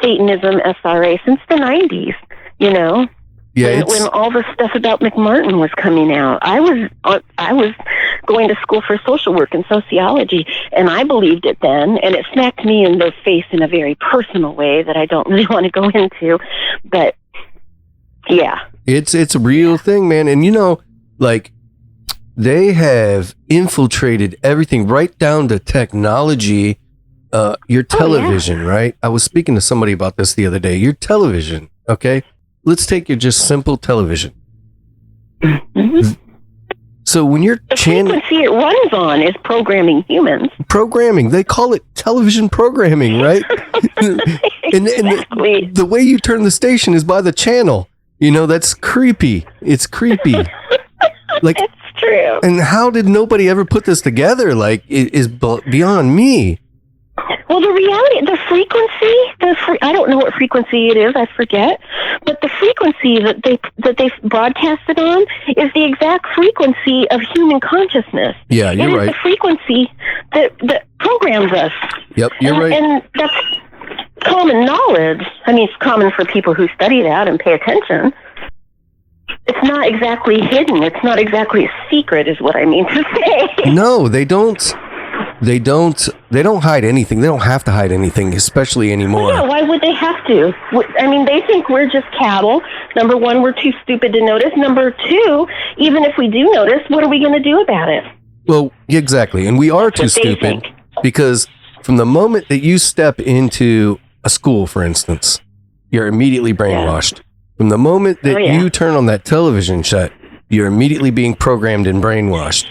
Satanism, SRA since the 90s. You know. Yeah, when all the stuff about McMartin was coming out, I was going to school for social work and sociology, and I believed it then, and it smacked me in the face in a very personal way that I don't really want to go into. But yeah, it's a real thing, man. And you know, like, they have infiltrated everything right down to technology. Your television, right? I was speaking to somebody about this the other day. Your television, okay? Let's take your just simple television. So when you're the frequency it runs on is programming humans. Programming. They call it television programming, right? and the way you turn the station is by the channel. You know, that's creepy. It's creepy. Like, it's true. And how did nobody ever put this together? Like, it is beyond me. Well, the reality, the frequency, I don't know what frequency it is, I forget, but the frequency that they broadcasted on is the exact frequency of human consciousness. Yeah, you're right. It's the frequency that programs us. Yep, you're right. And that's common knowledge. I mean, it's common for people who study that and pay attention. It's not exactly hidden. It's not exactly a secret, is what I mean to say. No, they don't. They don't hide anything. They don't have to hide anything, especially anymore. Yeah, why would they have to? I mean, they think we're just cattle. Number one, we're too stupid to notice. Number two, even if we do notice, what are we going to do about it? Well, exactly. And we are too stupid because from the moment that you step into a school, for instance, you're immediately brainwashed. Yeah. From the moment that you turn on that television set, you're immediately being programmed and brainwashed.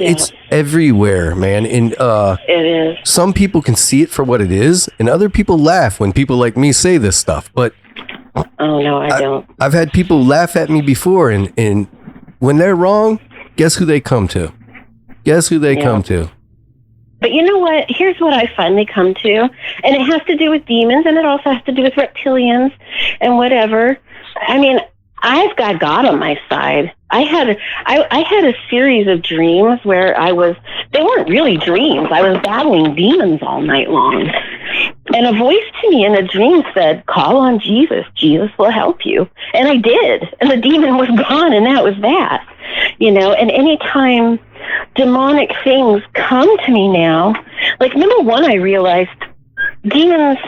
It's everywhere, man. And it is. Some people can see it for what it is, and other people laugh when people like me say this stuff. But oh no, I don't. I've had people laugh at me before, and when they're wrong, guess who they come to? Guess who they come to? But you know what? Here's what I finally come to, and it has to do with demons, and it also has to do with reptilians and whatever. I mean, I've got God on my side. I had a series of dreams where they weren't really dreams. I was battling demons all night long. And a voice to me in a dream said, call on Jesus. Jesus will help you. And I did. And the demon was gone, and that was that. You know, and anytime demonic things come to me now, like, number one, I realized demons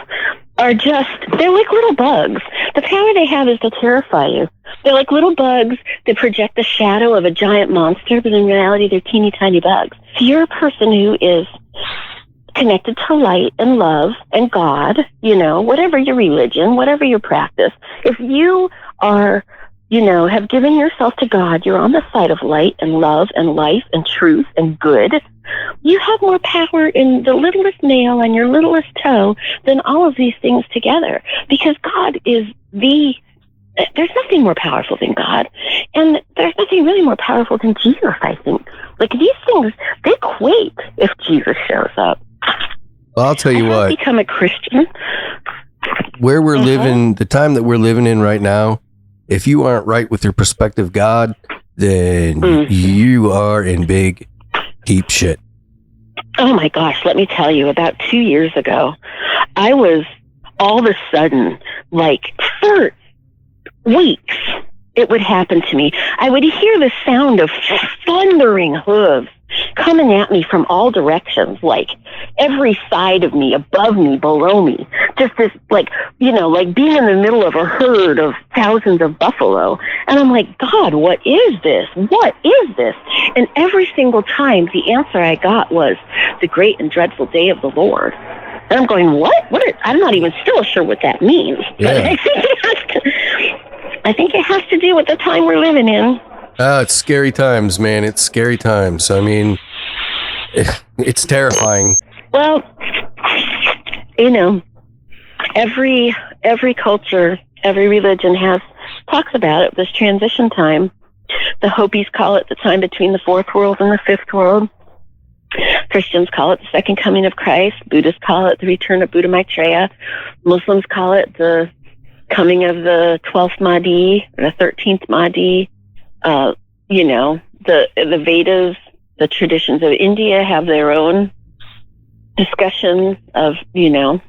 are they're like little bugs. The power they have is to terrify you. They're like little bugs that project the shadow of a giant monster, but in reality, they're teeny tiny bugs. If you're a person who is connected to light and love and God, you know, whatever your religion, whatever your practice, if you are, you know, have given yourself to God, you're on the side of light and love and life and truth and good, you have more power in the littlest nail and your littlest toe than all of these things together. Because God is there's nothing more powerful than God. And there's nothing really more powerful than Jesus, I think. Like, these things, they quake if Jesus shows up. Well, I'll tell you what. Become a Christian. Where we're living, the time that we're living in right now, if you aren't right with your prospective God, then you are in big, deep shit. Oh my gosh, let me tell you, about 2 years ago, I was all of a sudden, like, for weeks, it would happen to me. I would hear the sound of thundering hooves coming at me from all directions, like every side of me, above me, below me. Just this, like, you know, like being in the middle of a herd of thousands of buffalo. And I'm like, God, what is this? What is this? And every single time, the answer I got was the great and dreadful day of the Lord. And I'm going, what? I'm not even still sure what that means. But Yeah. I think it has to do with the time we're living in. It's scary times, man. It's scary times. I mean, it's terrifying. Well, every culture, every religion talks about it, this transition time. The Hopis call it the time between the fourth world and the fifth world. Christians call it the second coming of Christ. Buddhists call it the return of Buddha Maitreya. Muslims call it the coming of the 12th Mahdi, or the 13th Mahdi. The Vedas, the traditions of India have their own discussion of, the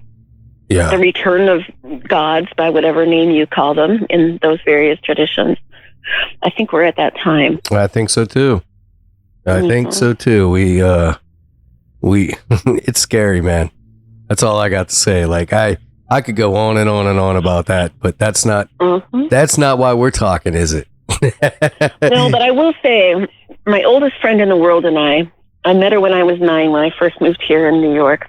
return of gods by whatever name you call them in those various traditions. I think we're at that time. I think so too. I think so too. We it's scary, man. That's all I got to say. Like I could go on and on and on about that, but that's not why we're talking, is it? No, but I will say my oldest friend in the world and I met her when I was 9 when I first moved here in New York.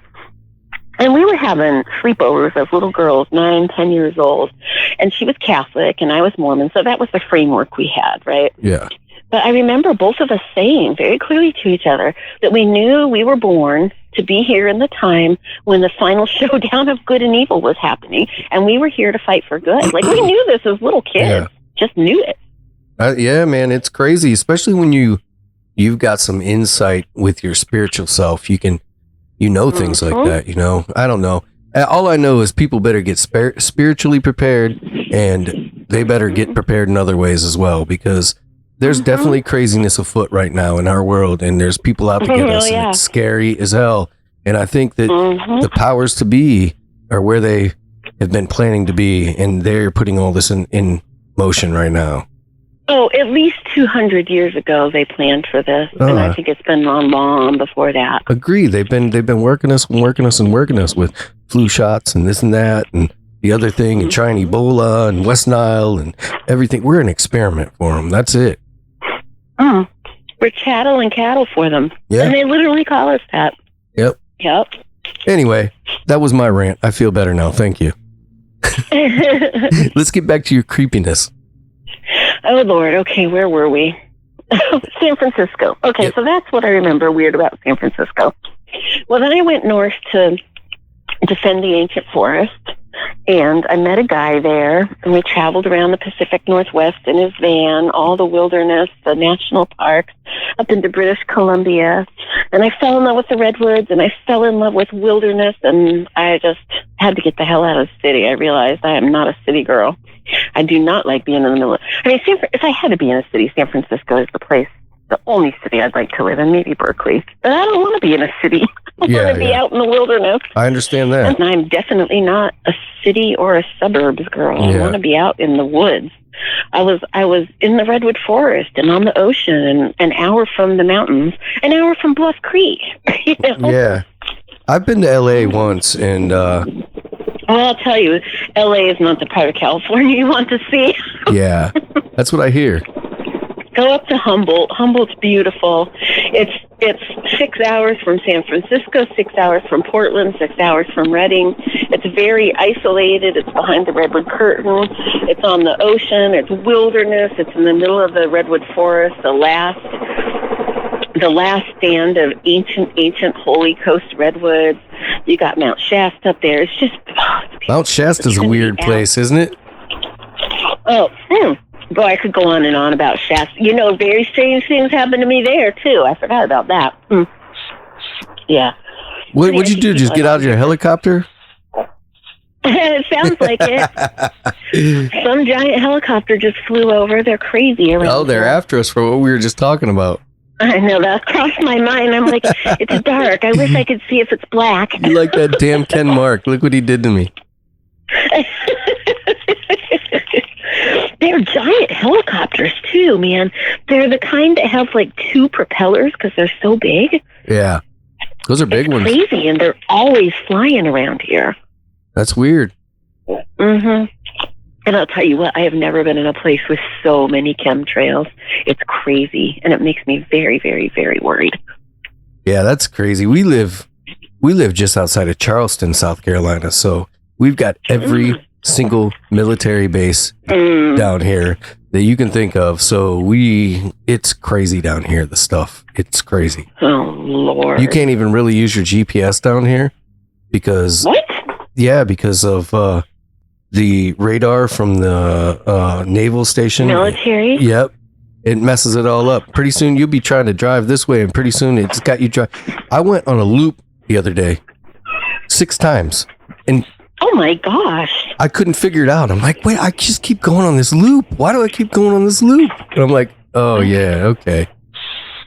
And we were having sleepovers as little girls, 9, 10 years old. And she was Catholic and I was Mormon. So that was the framework we had, right? Yeah. But I remember both of us saying very clearly to each other that we knew we were born to be here in the time when the final showdown of good and evil was happening. And we were here to fight for good. Like, we knew this as little kids. Just knew it. Yeah, man, it's crazy, especially when you've got some insight with your spiritual self. You know things like that, I don't know. All I know is people better get spiritually prepared, and they better get prepared in other ways as well, because there's definitely craziness afoot right now in our world, and there's people out to get us, and it's scary as hell. And I think that the powers to be are where they have been planning to be, and they're putting all this in motion right now. Oh, at least 200 years ago they planned for this, and I think it's been long before that. Agree. They've been working us with flu shots and this and that and the other thing, and trying Ebola and West Nile and everything. We're an experiment for them. That's it. We're chattel and cattle for them. Yeah. And they literally call us that. Yep. Anyway, that was my rant. I feel better now. Thank you. Let's get back to your creepiness. Oh, Lord. Okay, where were we? San Francisco. Okay, so that's what I remember weird about San Francisco. Well, then I went north to defend the ancient forest, and I met a guy there, and we traveled around the Pacific Northwest in his van, all the wilderness, the national parks, up into British Columbia, and I fell in love with the redwoods, and I fell in love with wilderness, and I just had to get the hell out of the city. I realized I am not a city girl. I do not like being in the middle of... if I had to be in a city, San Francisco is the only city I'd like to live in, maybe Berkeley. But I don't want to be in a city. I want to be out in the wilderness. I understand that. And I'm definitely not a city or a suburbs girl. I want to be out in the woods. I was in the redwood forest and on the ocean, and an hour from the mountains, an hour from Bluff Creek. Yeah. I've been to LA once, and well, I'll tell you, LA is not the part of California you want to see. Yeah, that's what I hear. Go up to Humboldt. Humboldt's beautiful. It's 6 hours from San Francisco, 6 hours from Portland, 6 hours from Redding. It's very isolated. It's behind the redwood curtain. It's on the ocean. It's wilderness. It's in the middle of the redwood forest. The last stand of ancient Holy Coast redwoods. You got Mount Shasta up there. It's just Mount Shasta's a weird place, isn't it? Oh, boy, I could go on and on about Shasta. Very strange things happened to me there too. I forgot about that. Yeah. What'd you do? Just get out of your helicopter? It sounds like it. Some giant helicopter just flew over. They're crazy around. Oh, they're after us for what we were just talking about. I know, that crossed my mind. I'm like, it's dark. I wish I could see if it's black. You like that damn Ken Mark. Look what he did to me. They're giant helicopters too, man. They're the kind that have like 2 propellers because they're so big. Yeah. Those are big ones. Crazy, and they're always flying around here. That's weird. And I'll tell you what, I have never been in a place with so many chemtrails. It's crazy, and it makes me very, very, very worried. Yeah, that's crazy. We live we live just outside of Charleston, South Carolina. So we've got every single military base down here that you can think of. So it's crazy down here, the stuff. It's crazy. Oh, Lord. You can't even really use your GPS down here because... What? Yeah, because of the radar from the naval station. Military? Yep. It messes it all up. Pretty soon you'll be trying to drive this way, and pretty soon it's got you drive. I went on a loop the other day 6 times, and oh my gosh, I couldn't figure it out. I'm like, wait, I just keep going on this loop. Why do I keep going on this loop? And I'm like, oh yeah, okay,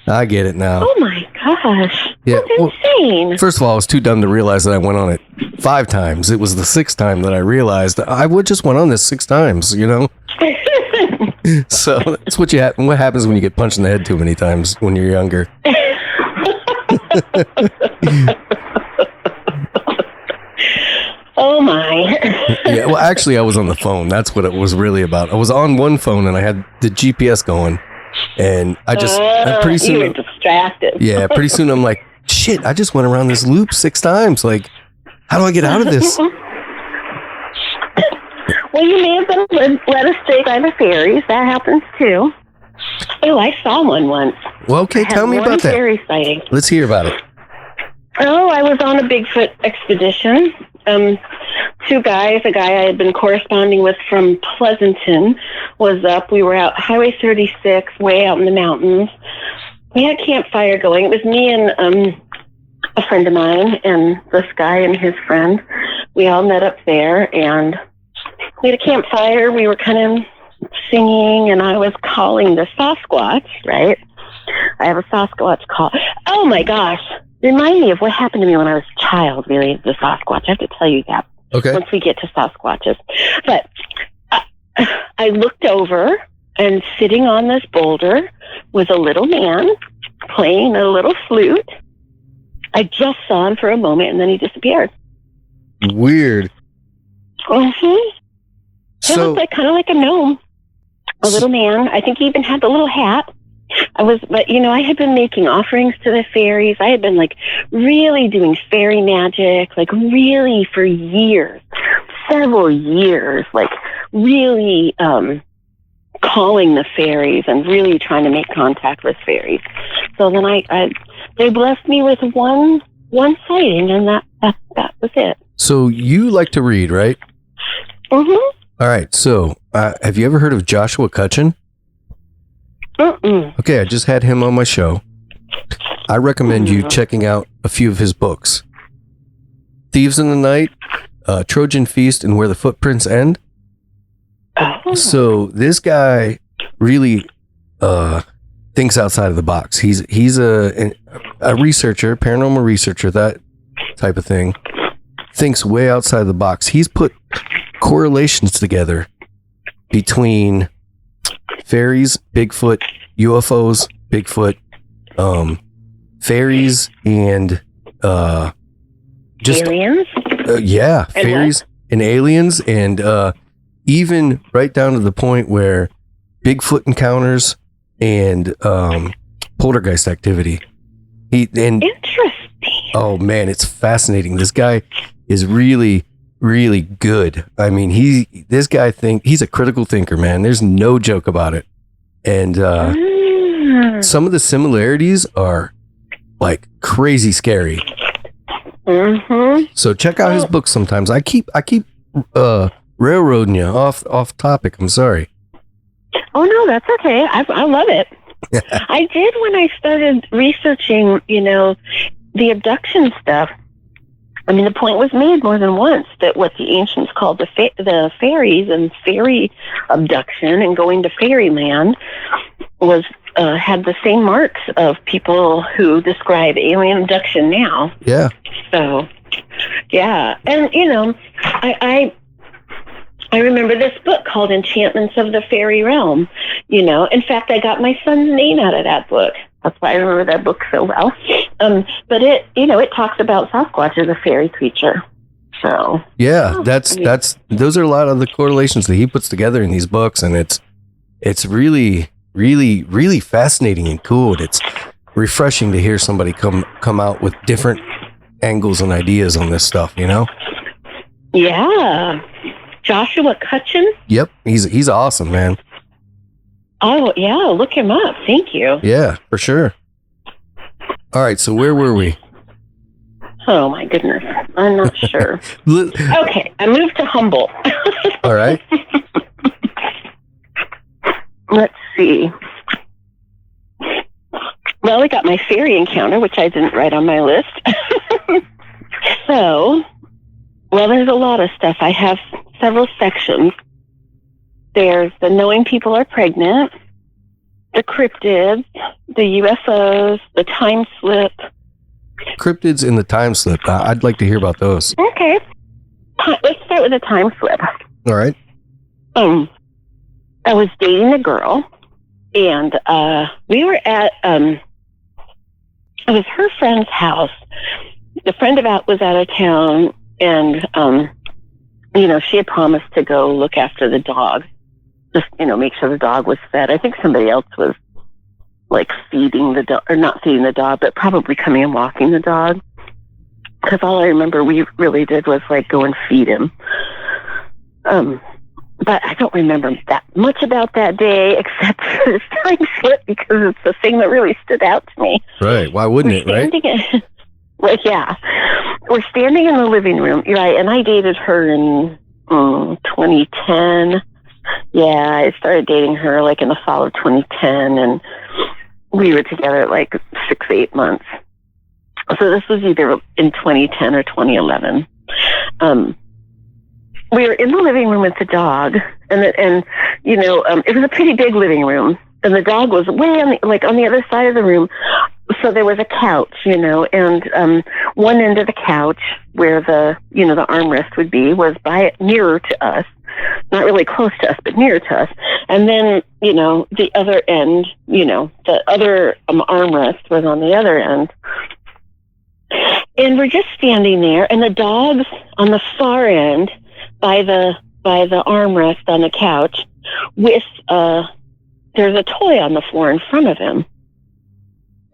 I get it now. Oh my gosh, yeah, that's insane. First of all, I was too dumb to realize that I went on it 5 times. It was the 6th time that I realized I would just went on this 6 times, you know. So that's what what happens when you get punched in the head too many times when you're younger. Oh my. Yeah, well actually I was on the phone. That's what it was really about. I was on one phone and I had the GPS going, and I pretty soon you were distracted. Yeah, pretty soon I'm like, shit, I just went around this loop 6 times. Like, how do I get out of this? Well, you may have been led astray by the fairies. That happens too. Oh, I saw one once. Well, okay, tell me about that. Fairy sighting. Let's hear about it. Oh, I was on a Bigfoot expedition. 2 guys, a guy I had been corresponding with from Pleasanton was up. We were out Highway 36, way out in the mountains. We had a campfire going. It was me and a friend of mine and this guy and his friend. We all met up there, and we had a campfire. We were kind of singing, and I was calling the Sasquatch, right? I have a Sasquatch call. Oh my gosh. Remind me of what happened to me when I was a child, really, the Sasquatch. I have to tell you that. Okay. Once we get to Sasquatches. But I looked over, and sitting on this boulder was a little man playing a little flute. I just saw him for a moment, and then he disappeared. Weird. Mm-hmm. He So, looked kind of like a gnome, a little man. I think he even had the little hat. But I had been making offerings to the fairies. I had been really doing fairy magic, really for years, several years, really calling the fairies and really trying to make contact with fairies. So then they blessed me with one sighting, and that was it. So you like to read, right? Mm-hmm. All right. So have you ever heard of Joshua Cutchin? Mm-mm. Okay, I just had him on my show. I recommend you checking out a few of his books. Thieves in the Night, Trojan Feast, and Where the Footprints End. Oh. So this guy really thinks outside of the box. He's a researcher, paranormal researcher, that type of thing. Thinks way outside the box. He's put correlations together between fairies, Bigfoot, UFOs, Bigfoot, fairies, and just aliens. Yeah, fairies and aliens, and even right down to the point where Bigfoot encounters and poltergeist activity. Interesting. Oh man, it's fascinating. This guy is really, really good. I mean, he's a critical thinker, man. There's no joke about it. And some of the similarities are crazy scary. Mm-hmm. So check out his book sometimes. I keep railroading you off topic. I'm sorry. Oh no, that's okay. I love it. I did when I started researching, the abduction stuff. I mean, the point was made more than once that what the ancients called the fairies and fairy abduction and going to fairyland was had the same marks of people who describe alien abduction now. Yeah. So, yeah, and I remember this book called Enchantments of the Fairy Realm. In fact, I got my son's name out of that book. That's why I remember that book so well. But it talks about Sasquatch as a fairy creature. So yeah, those are a lot of the correlations that he puts together in these books, and it's really, really, really fascinating and cool. And it's refreshing to hear somebody come out with different angles and ideas on this stuff, you know? Yeah. Joshua Cutchin? Yep, he's awesome, man. Oh, yeah, look him up. Thank you. Yeah, for sure. All right, so where were we? Oh, my goodness. I'm not sure. Okay, I moved to Humboldt. All right. Let's see. Well, I got my fairy encounter, which I didn't write on my list. So, well, there's a lot of stuff. I have several sections. There's the knowing people are pregnant, the cryptids, the UFOs, the time slip. Cryptids and the time slip. I'd like to hear about those. Okay. Let's start with the time slip. All right. I was dating a girl, and we were at, it was her friend's house. The friend was out of town, and, she had promised to go look after the dog. Just, make sure the dog was fed. I think somebody else was, like, feeding the dog, or not feeding the dog, but probably coming and walking the dog. Because all I remember we really did was, like, go and feed him. But I don't remember that much about that day, except for this time slip, because it's the thing that really stood out to me. Right. Why wouldn't it, right? Well, yeah. We're standing in the living room, right? And I dated her in 2010. Yeah, I started dating her like in the fall of 2010, and we were together like 6-8 months. So this was either in 2010 or 2011. We were in the living room with the dog, and it was a pretty big living room, and the dog was way on the other side of the room. So there was a couch, and one end of the couch where the armrest would be was nearer to us, not really close to us, but nearer to us. And then, the other end, the other armrest was on the other end. And we're just standing there, and the dog's on the far end by the armrest on the couch with there's a toy on the floor in front of him.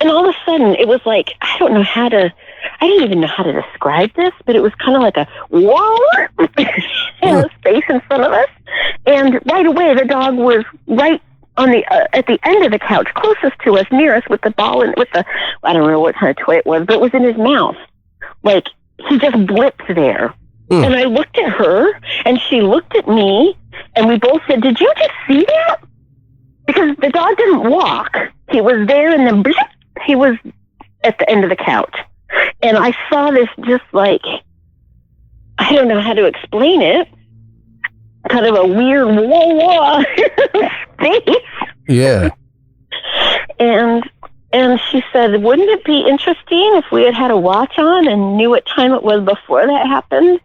And all of a sudden, it was like, I didn't even know how to describe this, but it was kind of like a whoa, space in front of us. And right away, the dog was right on the at the end of the couch, closest to us, near us, with the ball and I don't know what kind of toy it was, but it was in his mouth. Like, he just blipped there. And I looked at her, and she looked at me, and we both said, "Did you just see that?" Because the dog didn't walk. He was there, and then blip, he was at the end of the couch. And I saw this just like, I don't know how to explain it, kind of a weird whoa space. Yeah. And she said, wouldn't it be interesting if we had a watch on and knew what time it was before that happened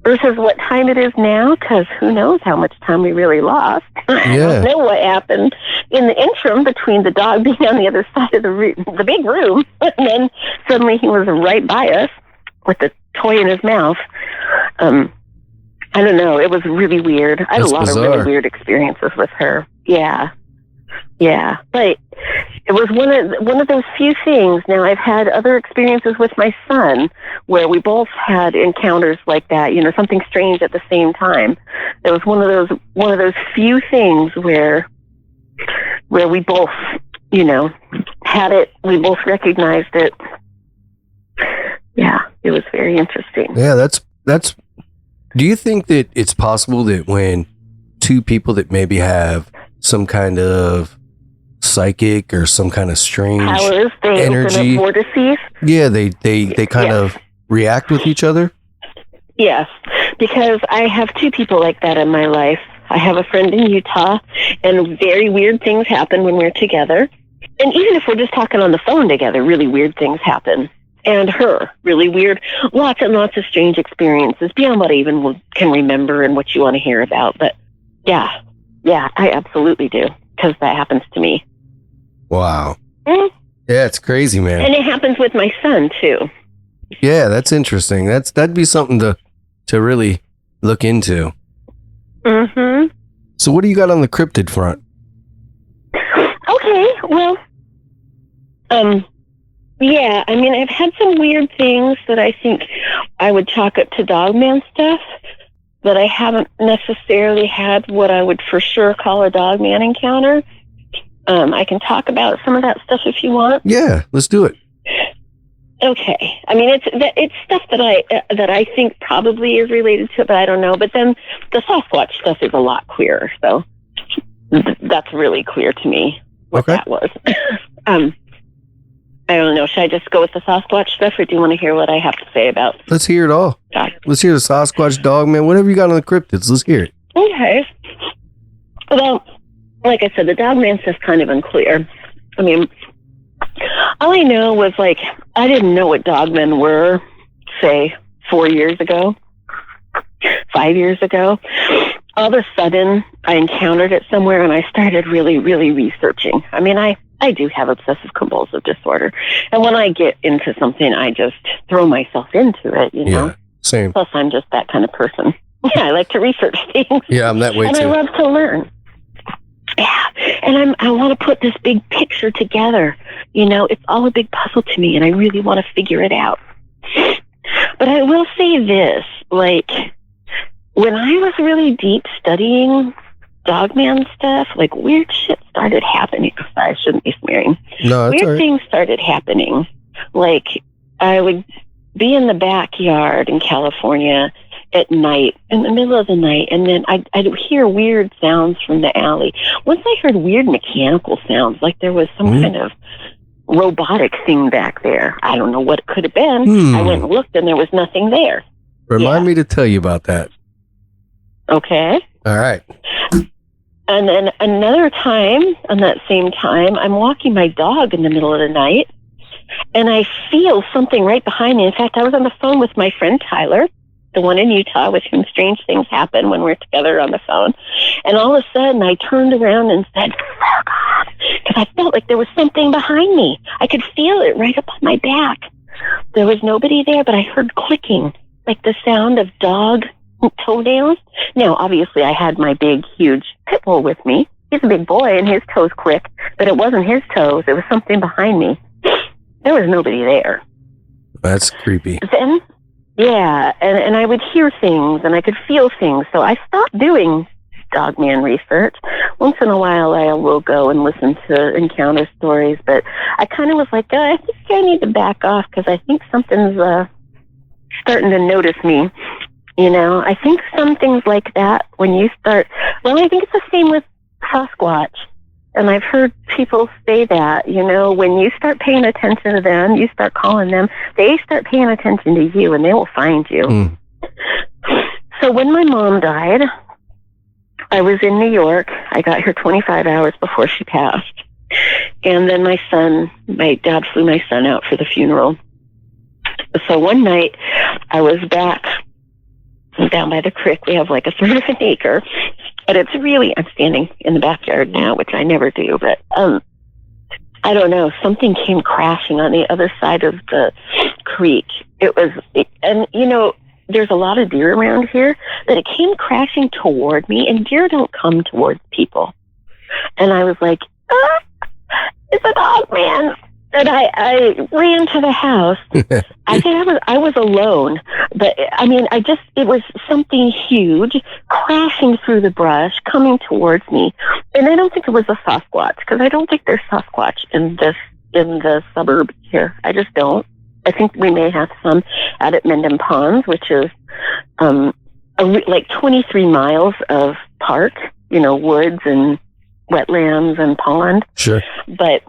versus what time it is now? Because who knows how much time we really lost. I don't know what happened in the interim between the dog being on the other side of the big room, and then suddenly he was right by us with the toy in his mouth. I don't know. It was really weird. I had a lot of really weird experiences with her. Yeah. But it was one of those few things. Now, I've had other experiences with my son where we both had encounters like that, something strange at the same time. It was one of those few things where we both, had it, we both recognized it. Yeah, it was very interesting. Yeah, that's do you think that it's possible that when two people that maybe have some kind of psychic or some kind of strange powers, they energy, open up vortices? Yeah, they kind of react with each other? Yes, because I have two people like that in my life. I have a friend in Utah, and very weird things happen when we're together. And even if we're just talking on the phone together, really weird things happen. And her, really weird, lots and lots of strange experiences beyond what I even can remember and what you want to hear about. But yeah, I absolutely do, because that happens to me. Wow. Mm-hmm. Yeah, it's crazy, man. And it happens with my son, too. Yeah, that's interesting. That'd be something to really look into. Mm-hmm. So what do you got on the cryptid front? Okay, well, Yeah, I mean, I've had some weird things that I think I would chalk up to Dogman stuff, but I haven't necessarily had what I would for sure call a Dogman encounter. I can talk about some of that stuff if you want. Yeah, let's do it. Okay. I mean, it's stuff that I think probably is related to it, but I don't know. But then the Sasquatch stuff is a lot clearer, so that's really clear to me what that was. I don't know. Should I just go with the Sasquatch stuff, or do you want to hear what I have to say about? Let's hear it all. Let's hear the Sasquatch, Dogman, whatever you got on the cryptids. Let's hear it. Okay. Well, like I said, the Dogman stuff's kind of unclear. I mean, all I know was, like, I didn't know what Dogmen were, say, 4 years ago, 5 years ago. All of a sudden, I encountered it somewhere, and I started really, really researching. I mean, I do have obsessive compulsive disorder. And when I get into something, I just throw myself into it, you know? Yeah, same. Plus, I'm just that kind of person. Yeah, I like to research things. Yeah, I'm that way and too. And I love to learn. Yeah, and I want to put this big picture together. You know, it's all a big puzzle to me, and I really want to figure it out. But I will say this, like, when I was really deep studying Dogman stuff, like, weird shit started happening. I shouldn't be swearing. No, that's weird all right. things started happening. Like, I would be in the backyard in California at night, in the middle of the night, and then I'd hear weird sounds from the alley. Once I heard weird mechanical sounds, like there was some kind of robotic thing back there. I don't know what it could have been. I went and looked, and there was nothing there. Remind me to tell you about that. Okay. All right. And then another time, on that same time, I'm walking my dog in the middle of the night, and I feel something right behind me. In fact, I was on the phone with my friend Tyler, the one in Utah with whom strange things happen when we're together on the phone. And all of a sudden, I turned around and said, "Oh, God," because I felt like there was something behind me. I could feel it right up on my back. There was nobody there, but I heard clicking, like the sound of dog toenails. Now, obviously, I had my big, huge pit bull with me. He's a big boy, and his toes click, but it wasn't his toes. It was something behind me. There was nobody there. That's creepy. Then, yeah, and I would hear things, and I could feel things, so I stopped doing Dogman research. Once in a while, I will go and listen to encounter stories, but I kind of was like, I think I need to back off, because I think something's starting to notice me. You know, I think some things like that, when you start, well, I think it's the same with Sasquatch. And I've heard people say that, you know, when you start paying attention to them, you start calling them, they start paying attention to you, and they will find you. So when my mom died, I was in New York. I got here 25 hours before she passed. And then my dad flew my son out for the funeral. So one night, I was back down by the creek. We have like a third of an acre, but it's really, I'm standing in the backyard now, which I never do, but I don't know, something came crashing on the other side of the creek. And you know, there's a lot of deer around here, but it came crashing toward me, and deer don't come towards people. And I was like, it's a dog, man. And I ran to the house. I think I was alone, but I mean, it was something huge crashing through the brush, coming towards me. And I don't think it was a Sasquatch, because I don't think there's Sasquatch in the suburb here. I just don't. I think we may have some out at Mendham Ponds, which is like 23 miles of park, you know, woods and wetlands and pond. Sure. But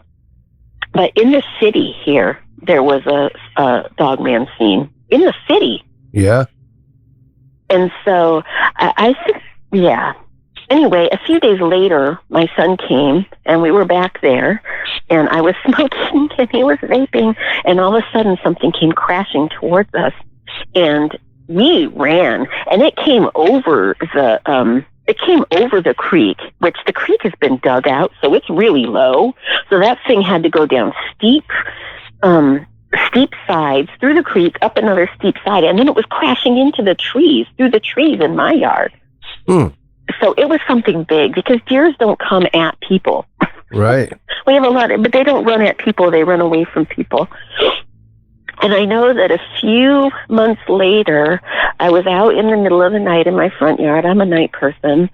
in the city here, there was a Dogman scene in the city. Yeah. And so I think, yeah. Anyway, a few days later, my son came, and we were back there, and I was smoking, and he was vaping, and all of a sudden something came crashing towards us, and we ran, and it came over the creek, which the creek has been dug out, so it's really low. So that thing had to go down steep sides through the creek, up another steep side, and then it was crashing into the trees, through the trees in my yard. So it was something big, because deers don't come at people. Right. We have a lot, but they don't run at people. They run away from people. And I know that a few months later, I was out in the middle of the night in my front yard. I'm a night person,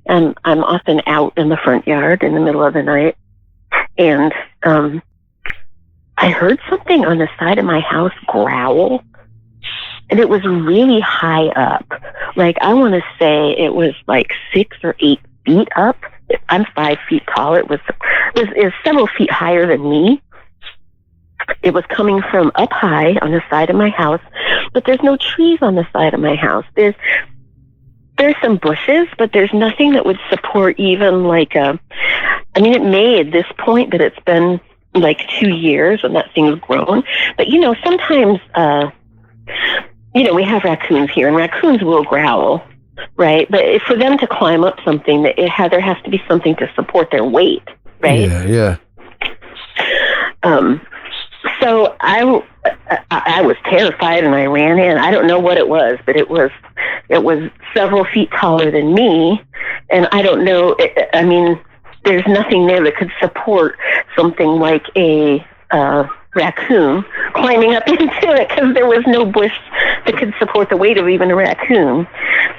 and I'm often out in the front yard in the middle of the night. And I heard something on the side of my house growl, and it was really high up. Like, I want to say it was like 6 or 8 feet up. I'm 5 feet tall. It was several feet higher than me. It was coming from up high on the side of my house, but there's no trees on the side of my house. There's some bushes, but there's nothing that would support even like it may at this point that it's been like 2 years and that thing's grown. But, sometimes, we have raccoons here, and raccoons will growl, right? But for them to climb up something, there has to be something to support their weight, right? Yeah. So I was terrified, and I ran in. I don't know what it was, but it was several feet taller than me, and I don't know. There's nothing there that could support something like a raccoon climbing up into it, because there was no bush that could support the weight of even a raccoon.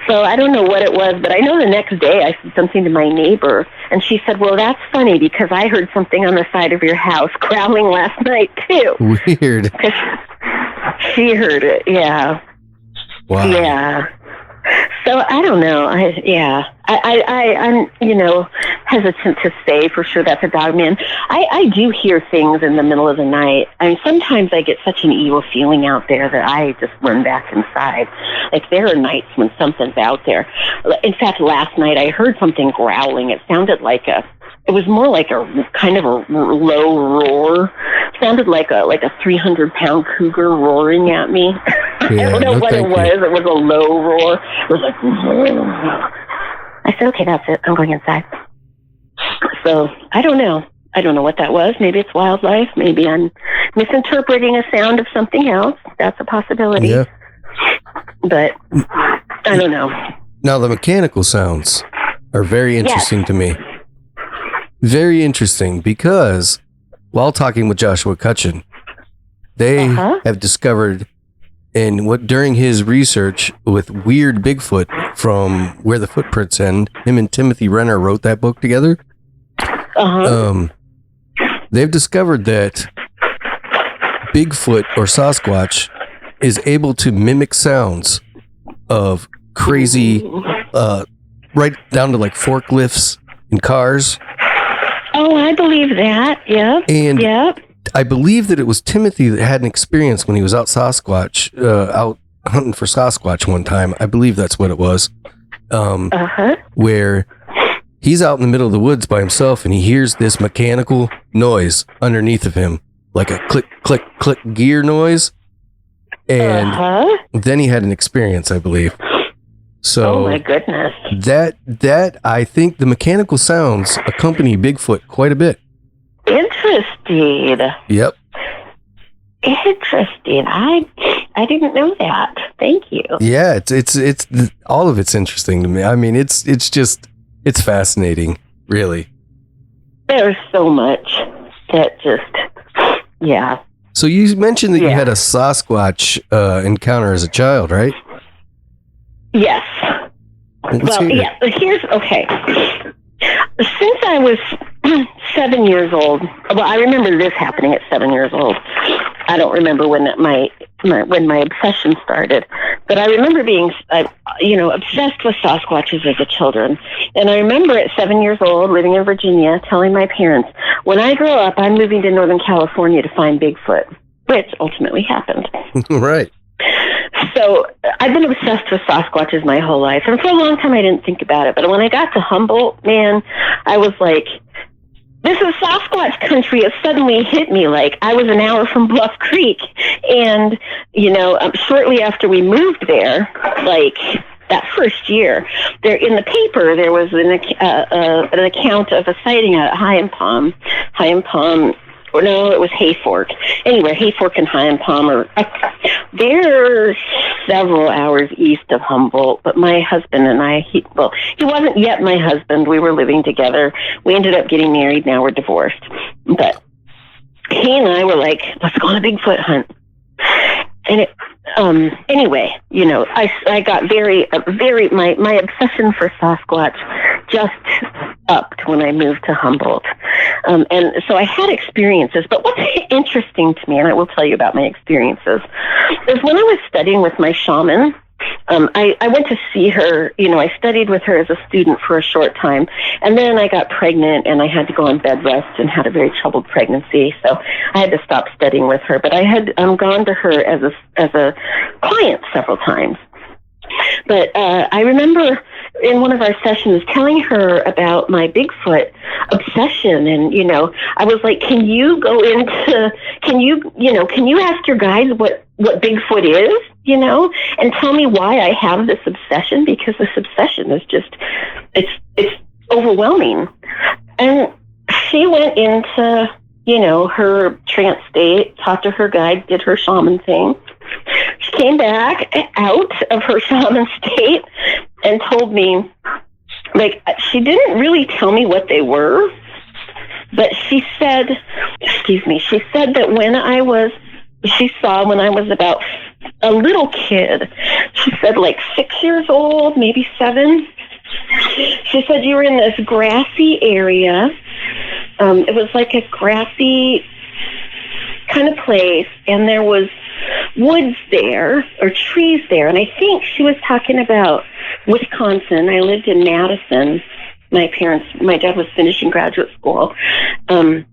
So I don't know what it was, but I know the next day I said something to my neighbor, and she said, well, that's funny because I heard something on the side of your house growling last night too. Weird. She heard it, yeah. Wow. Yeah. So I don't know. I'm hesitant to say for sure that's a dog man. I do hear things in the middle of the night. I mean, sometimes I get such an evil feeling out there that I just run back inside. Like, there are nights when something's out there. In fact, last night I heard something growling. It sounded like it was more like a kind of a low roar. It sounded like a 300-pound cougar roaring at me. I don't know what it was. It was a low roar. It was like, I said, okay, that's it. I'm going inside. So I don't know. I don't know what that was. Maybe it's wildlife. Maybe I'm misinterpreting a sound of something else. That's a possibility. Yeah. But I don't know. Now, the mechanical sounds are very interesting to me. Very interesting, because while talking with Joshua Cutchin, they have discovered during his research with weird Bigfoot from Where the Footprints End, him and Timothy Renner wrote that book together. They've discovered that Bigfoot or Sasquatch is able to mimic sounds of crazy, right down to like forklifts in cars. Oh, I believe that. Yep. And I believe that it was Timothy that had an experience when he was out out hunting for Sasquatch one time. I believe that's what it was. Where he's out in the middle of the woods by himself, and he hears this mechanical noise underneath of him, like a click, click, click gear noise. And then he had an experience, I believe. So, oh my goodness. That I think the mechanical sounds accompany Bigfoot quite a bit. Interesting. Yep. Interesting. I didn't know that. Thank you. Yeah, it's all of it's interesting to me. I mean, it's fascinating, really. There's so much that just, yeah. So you mentioned that you had a Sasquatch encounter as a child, right? Yes. Here's okay. Since I was 7 years old, well, I remember this happening at 7 years old. I don't remember when my obsession started, but I remember being, obsessed with Sasquatches as a child. And I remember at 7 years old, living in Virginia, telling my parents, when I grow up, I'm moving to Northern California to find Bigfoot, which ultimately happened. Right. So I've been obsessed with Sasquatches my whole life. And for a long time, I didn't think about it. But when I got to Humboldt, man, I was like, this is Sasquatch country. It suddenly hit me like I was an hour from Bluff Creek. And, shortly after we moved there, like that first year, there in the paper, there was an account of a sighting at High Palm. Or no, it was Hayfork. Anyway, Hayfork and High Palm they're several hours east of Humboldt, but my husband and I, he wasn't yet my husband. We were living together. We ended up getting married. Now we're divorced. But he and I were like, let's go on a Bigfoot hunt. anyway, I got my obsession for Sasquatch just upped when I moved to Humboldt. And so I had experiences, but what's interesting to me, and I will tell you about my experiences, is when I was studying with my shaman, I went to see her, I studied with her as a student for a short time, and then I got pregnant and I had to go on bed rest and had a very troubled pregnancy, so I had to stop studying with her. But I had gone to her as a client several times. But I remember in one of our sessions telling her about my Bigfoot obsession, and I was like, can you ask your guides what Bigfoot is, and tell me why I have this obsession, because this obsession is just it's overwhelming. And she went into her trance state, talked to her guide, did her shaman thing. She came back out of her shaman state and told me, she didn't really tell me what they were, but she said that when I was about a little kid, she said 6 years old, maybe 7. She said you were in this grassy area. It was like a grassy kind of place, and there was woods there, or trees there, and I think she was talking about Wisconsin. I lived in Madison. My dad was finishing graduate school, and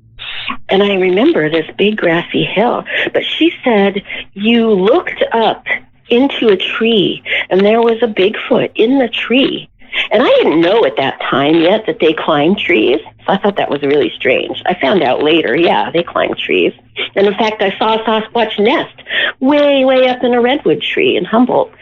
I remember this big grassy hill, but she said you looked up into a tree, and there was a Bigfoot in the tree. And I didn't know at that time yet that they climb trees, so I thought that was really strange. I found out later, yeah, they climb trees. And in fact, I saw a Sasquatch nest way, way up in a redwood tree in Humboldt.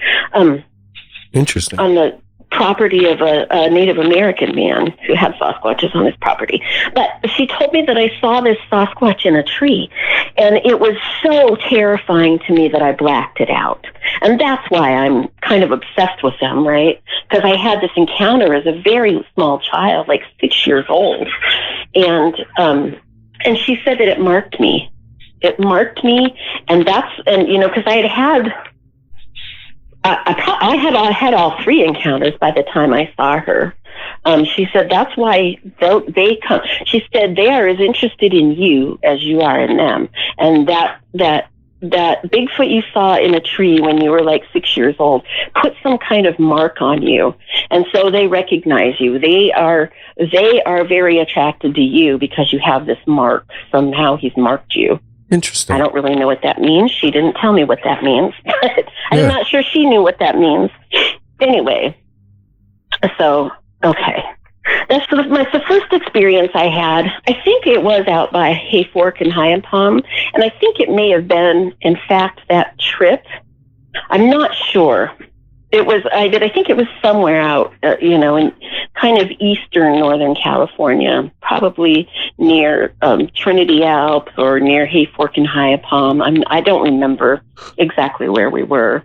Interesting. On the property of a Native American man who had Sasquatches on his property. But she told me that I saw this Sasquatch in a tree, and it was so terrifying to me that I blacked it out. And that's why I'm kind of obsessed with them, right? Because I had this encounter as a very small child, 6 years old. And she said that it marked me. It marked me, and because I had all 3 encounters by the time I saw her. She said that's why they come. She said they are as interested in you as you are in them, and that Bigfoot you saw in a tree when you were 6 years old put some kind of mark on you, and so they recognize you. They are very attracted to you because you have this mark from how he's marked you. Interesting. I don't really know what that means. She didn't tell me what that means. I'm not sure she knew what that means. Anyway, so, okay. That's the first experience I had. I think it was out by Hay Fork and Hyampom, and I think it may have been, in fact, that trip. I'm not sure. I think it was somewhere out, in kind of eastern Northern California, probably near Trinity Alps or near Hay Fork and Hyampom. I don't remember exactly where we were.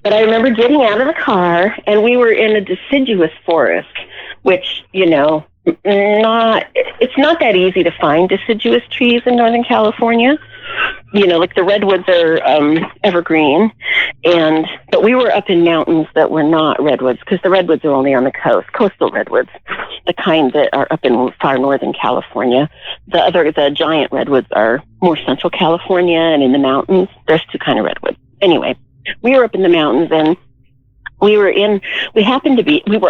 But I remember getting out of the car, and we were in a deciduous forest, which, it's not that easy to find deciduous trees in Northern California. The redwoods are evergreen, but we were up in mountains that were not redwoods, because the redwoods are only on the coast, coastal redwoods, the kind that are up in far northern California. The giant redwoods are more central California and in the mountains. There's 2 kind of redwoods. Anyway, we were up in the mountains, and we were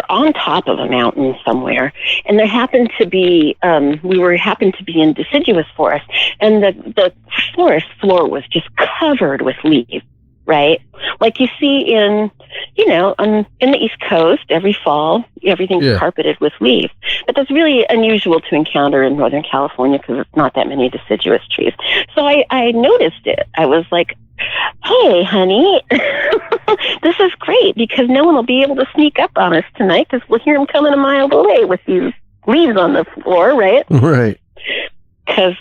on top of a mountain somewhere, and there happened to be in deciduous forest, and the forest floor was just covered with leaves, right? Like you see in the East Coast every fall, everything's carpeted with leaves. But that's really unusual to encounter in Northern California because it's not that many deciduous trees. So I noticed it. I was like, hey, honey, this is great because no one will be able to sneak up on us tonight because we'll hear them coming a mile away with these leaves on the floor, right? Right. Because,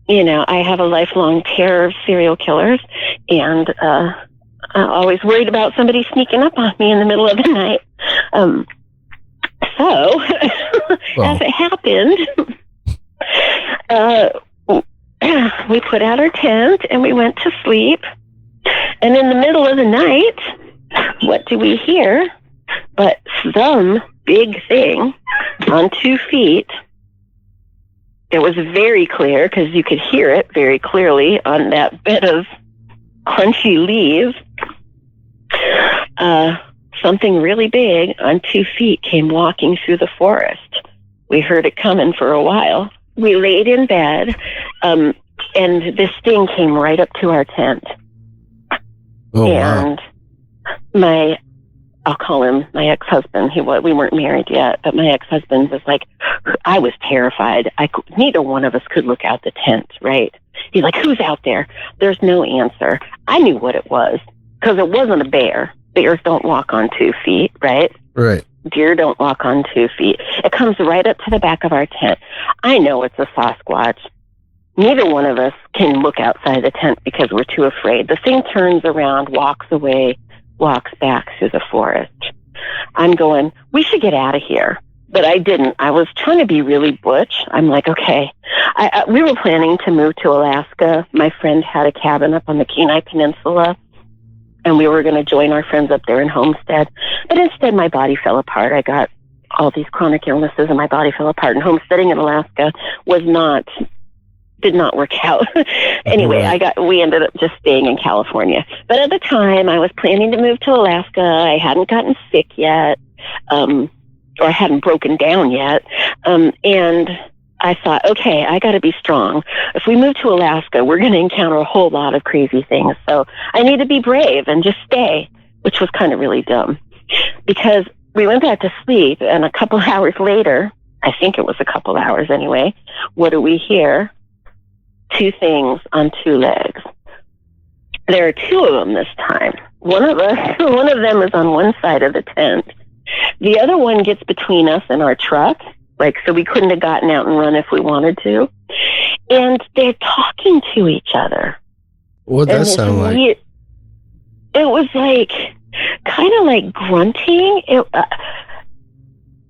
I have a lifelong terror of serial killers, and I'm always worried about somebody sneaking up on me in the middle of the night. As it happened, we put out our tent and we went to sleep. And in the middle of the night, what do we hear but some big thing on 2 feet. It was very clear because you could hear it very clearly on that bed of crunchy leaves. Something really big on 2 feet came walking through the forest. We heard it coming for a while. We laid in bed, and this thing came right up to our tent. Oh, and wow. I'll call him my ex-husband. We weren't married yet, but my ex-husband was like, I was terrified. Neither one of us could look out the tent, right? He's like, who's out there? There's no answer. I knew what it was because it wasn't a bear. Bears don't walk on 2 feet, right? Right. Deer don't walk on 2 feet. It comes right up to the back of our tent. I know it's a Sasquatch. Neither one of us can look outside the tent because we're too afraid. The thing turns around, walks away, walks back through the forest. I'm going, we should get out of here. But I didn't. I was trying to be really butch. I'm like, okay. We were planning to move to Alaska. My friend had a cabin up on the Kenai Peninsula, and we were going to join our friends up there in Homestead. But instead, my body fell apart. I got all these chronic illnesses, and my body fell apart. And homesteading in Alaska did not work out. Anyway, we ended up just staying in California. But at the time, I was planning to move to Alaska. I hadn't gotten sick yet, or I hadn't broken down yet. And I thought, okay, I got to be strong. If we move to Alaska, we're going to encounter a whole lot of crazy things. So I need to be brave and just stay, which was kind of really dumb. Because we went back to sleep, and a couple hours later, I think it was a couple hours anyway, what do we hear? 2 things on 2 legs. There are 2 of them this time. One of them is on one side of the tent. The other one gets between us and our truck, so we couldn't have gotten out and run if we wanted to. And they're talking to each other. What'd that sound like? It was kind of like grunting.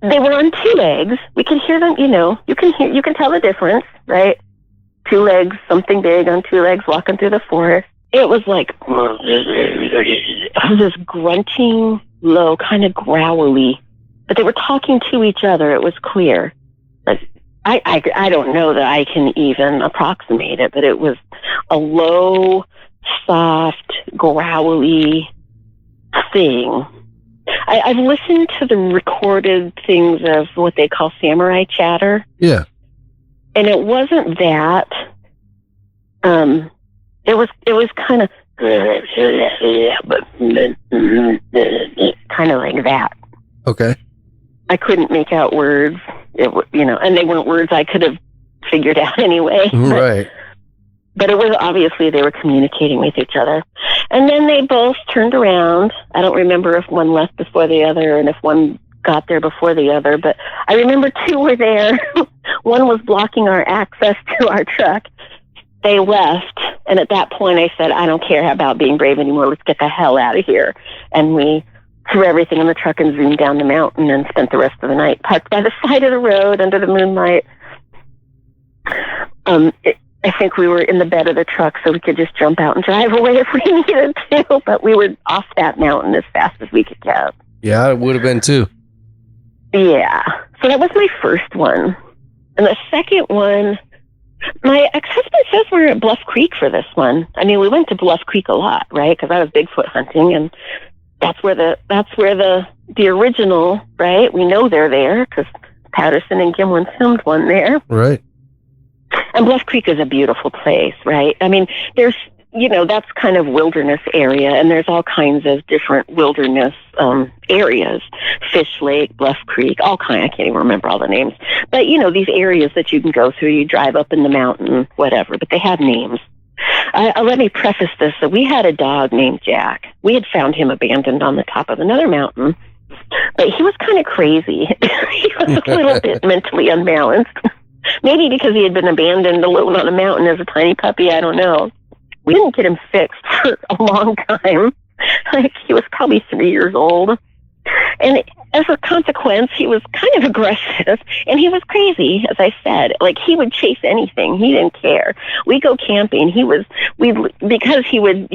They were on 2 legs. We could hear them, you can tell the difference, right? 2 legs, something big on 2 legs walking through the forest. It was like this grunting, low, kind of growly. But they were talking to each other. It was clear. But I don't know that I can even approximate it, but it was a low, soft, growly thing. I've listened to the recorded things of what they call samurai chatter. Yeah. And it wasn't that. It was kind of like that. Okay. I couldn't make out words. And they weren't words I could have figured out anyway. Right. But it was obviously they were communicating with each other. And then they both turned around. I don't remember if one left before the other and if one got there before the other, but I remember 2 were there. One was blocking our access to our truck. They left, and at that point I said, I don't care about being brave anymore. Let's get the hell out of here. And we threw everything in the truck and zoomed down the mountain and spent the rest of the night parked by the side of the road under the moonlight. I think we were in the bed of the truck so we could just jump out and drive away if we needed to, but we were off that mountain as fast as we could go. Yeah, it would have been too. Yeah. So that was my first one. And the second one, my ex-husband says we're at Bluff Creek for this one. I mean, we went to Bluff Creek a lot, right? Because I was Bigfoot hunting, and that's where the original, right? We know they're there because Patterson and Gimlin filmed one there. Right. And Bluff Creek is a beautiful place, right? I mean, there's, that's kind of wilderness area, and there's all kinds of different wilderness areas. Fish Lake, Bluff Creek, all kind. I can't even remember all the names. But, these areas that you can go through, you drive up in the mountain, whatever, but they have names. Let me preface this. So we had a dog named Jack. We had found him abandoned on the top of another mountain, but he was kind of crazy. He was a little bit mentally unbalanced. Maybe because he had been abandoned alone on a mountain as a tiny puppy, I don't know. We didn't get him fixed for a long time. He was probably 3 years old. And as a consequence, he was kind of aggressive, and he was crazy, as I said. Like, he would chase anything. He didn't care. We go camping. Because he would,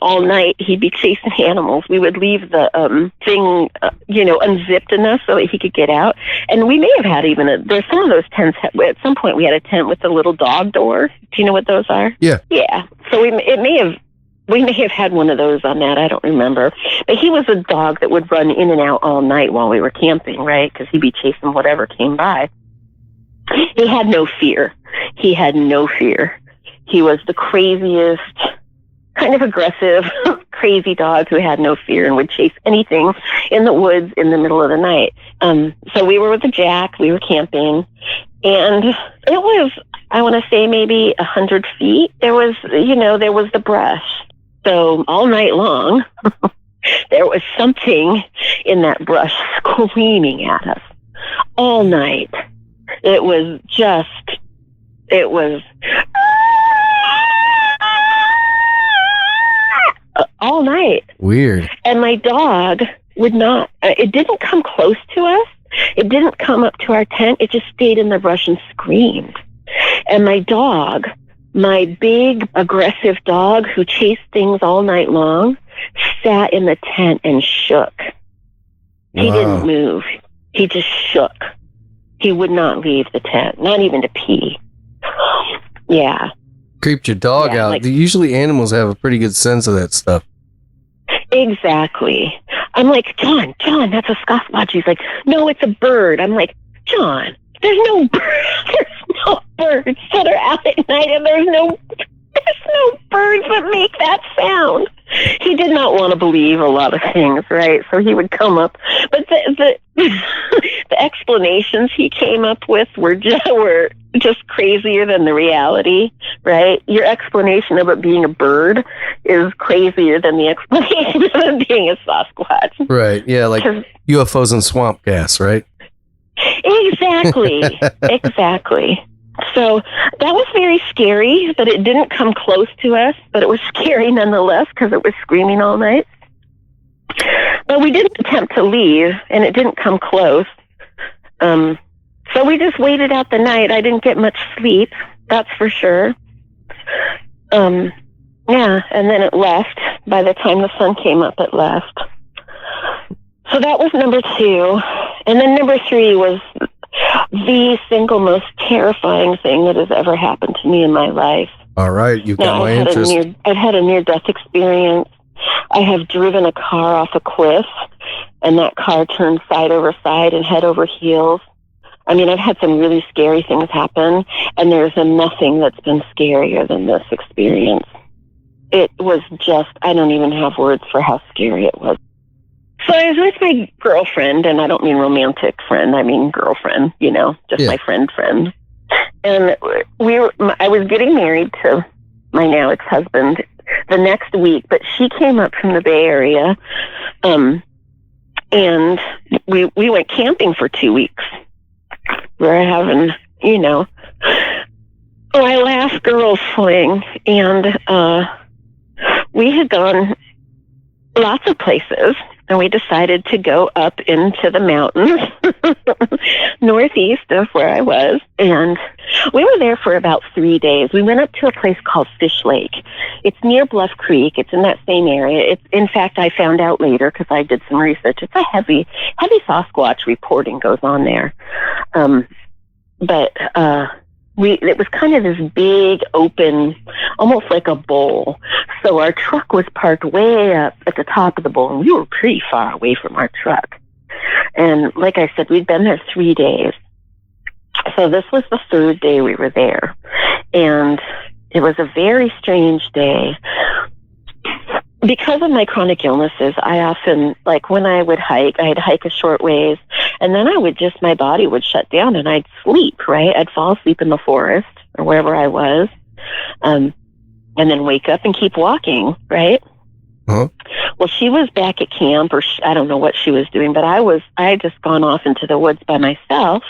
all night, he'd be chasing animals. We would leave the thing, unzipped enough so that he could get out. And we may have had there's some of those tents, at some point we had a tent with a little dog door. Do you know what those are? Yeah. Yeah. So we may have had one of those on that. I don't remember. But he was a dog that would run in and out all night while we were camping, right? Because he'd be chasing whatever came by. He had no fear. He was the craziest, kind of aggressive, crazy dog who had no fear and would chase anything in the woods in the middle of the night. So we were with the Jack. We were camping. And it was, I want to say, maybe 100 feet. There was the brush. So all night long, there was something in that brush screaming at us all night. It was all night. Weird. And my dog would not, it didn't come close to us. It didn't come up to our tent. It just stayed in the brush and screamed. And my dog, my big, aggressive dog who chased things all night long, sat in the tent and shook. He didn't move. He just shook. He would not leave the tent, not even to pee. Yeah. Creeped your dog out. Like, usually animals have a pretty good sense of that stuff. Exactly. I'm like, John, that's a Sasquatch. He's like, no, it's a bird. I'm like, John, there's no birds that are out at night, and there's no birds that make that sound. He did not want to believe a lot of things, right? So he would come up, but the explanations he came up with were just crazier than the reality, right? Your explanation of it being a bird is crazier than the explanation of it being a Sasquatch. Right, yeah, like UFOs and swamp gas, right? Exactly. So that was very scary that it didn't come close to us, but it was scary nonetheless because it was screaming all night. But we didn't attempt to leave, and it didn't come close. So we just waited out the night. I didn't get much sleep, that's for sure. And then it left. By the time the sun came up, it left. So that was number 2. And then number 3 was the single most terrifying thing that has ever happened to me in my life. All right, you've got my interest. I've had a near-death experience. I have driven a car off a cliff, and that car turned side over side and head over heels. I mean, I've had some really scary things happen, and there's nothing that's been scarier than this experience. It was just, I don't even have words for how scary it was. So I was with my girlfriend, and I don't mean romantic friend, I mean girlfriend, just my friend. And I was getting married to my now ex-husband the next week, but she came up from the Bay Area, and we went camping for 2 weeks. We're having, my last girls' fling, and we had gone lots of places, and we decided to go up into the mountains northeast of where I was, and we were there for about 3 days. We went up to a place called Fish Lake. It's near Bluff Creek. It's in that same area. In fact, I found out later because I did some research. It's a heavy Sasquatch reporting goes on there. It was kind of this big, open, almost like a bowl. So our truck was parked way up at the top of the bowl, and we were pretty far away from our truck. And like I said, we'd been there 3 days. So this was the 3rd day we were there. And it was a very strange day. Because of my chronic illnesses, I often, like when I would hike, I'd hike a short ways, and then my body would shut down and I'd sleep, right? I'd fall asleep in the forest or wherever I was, and then wake up and keep walking, right? Uh-huh. Well, she was back at camp, or I don't know what she was doing, but I had just gone off into the woods by myself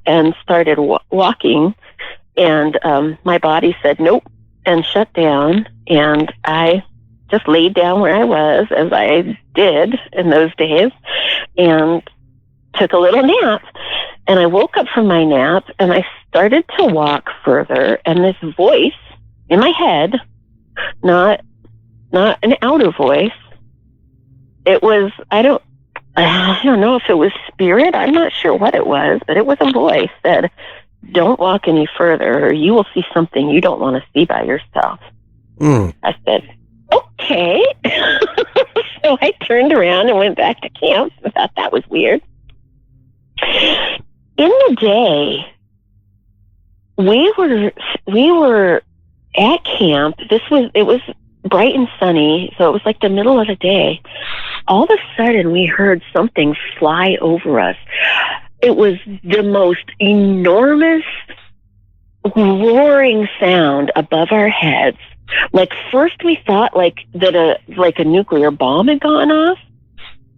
and started walking, and my body said nope and shut down, and I just laid down where I was, as I did in those days, and took a little nap. And I woke up from my nap, and I started to walk further, and this voice in my head, not an outer voice, it was, I don't know if it was spirit, I'm not sure what it was, but it was a voice that don't walk any further or you will see something you don't want to see by yourself. I said, okay. So I turned around and went back to camp. I thought that was weird. In the day, we were at camp. It was bright and sunny, so it was like the middle of the day. All of a sudden, we heard something fly over us. It was the most enormous roaring sound above our heads. Like, first we thought like a nuclear bomb had gone off,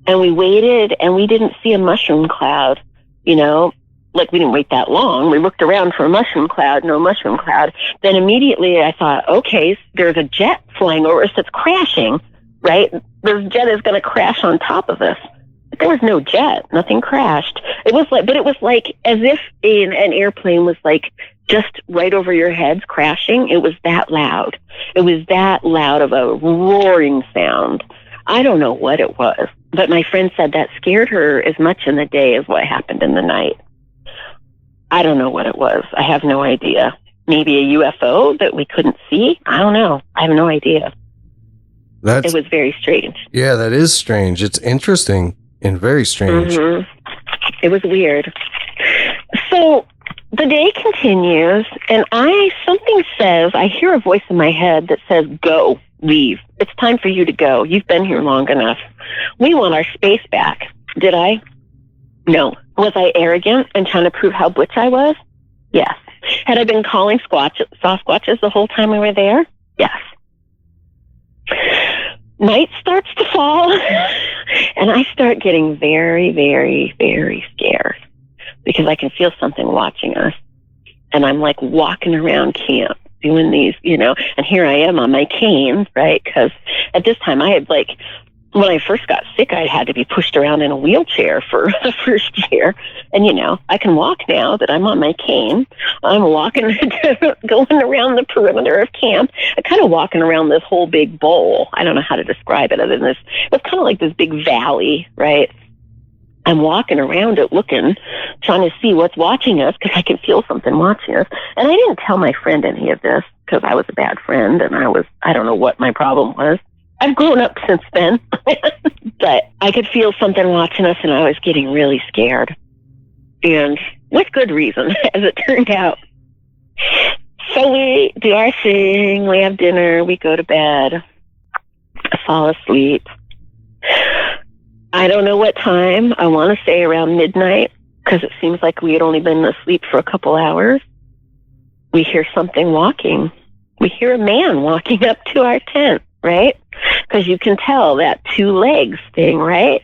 and we waited and we didn't see a mushroom cloud, you know, like we didn't wait that long. We looked around for a mushroom cloud, no mushroom cloud. Then immediately I thought, okay, there's a jet flying over us that's crashing, right? This jet is going to crash on top of us. But there was no jet, nothing crashed. It was like as if an airplane was like just right over your heads crashing. It was that loud. It was that loud of a roaring sound. I don't know what it was, but my friend said that scared her as much in the day as what happened in the night. I don't know what it was. I have no idea. Maybe a UFO that we couldn't see? I don't know. I have no idea. It was very strange. Yeah, that is strange. It's interesting and very strange. Mm-hmm. It was weird. So the day continues, and something says, I hear a voice in my head that says, go, leave. It's time for you to go. You've been here long enough. We want our space back. Did I? No. Was I arrogant and trying to prove how butch I was? Yes. Had I been calling Sasquatches the whole time we were there? Yes. Night starts to fall, and I start getting very, very, very scared because I can feel something watching us. And I'm like walking around camp doing these, you know, and here I am on my cane, right? Because at this time I had when I first got sick, I had to be pushed around in a wheelchair for the first year. And, you know, I can walk now that I'm on my cane. I'm walking, going around the perimeter of camp. I'm kind of walking around this whole big bowl. I don't know how to describe it other than this. It's kind of like this big valley, right? I'm walking around it looking, trying to see what's watching us because I can feel something watching us. And I didn't tell my friend any of this because I was a bad friend and I don't know what my problem was. I've grown up since then, but I could feel something watching us and I was getting really scared. And with good reason, as it turned out. So we do our thing, we have dinner, we go to bed, I fall asleep. I don't know what time. I want to say around midnight because it seems like we had only been asleep for a couple hours. We hear something walking. We hear a man walking up to our tent, right? Because you can tell that 2 legs thing, right?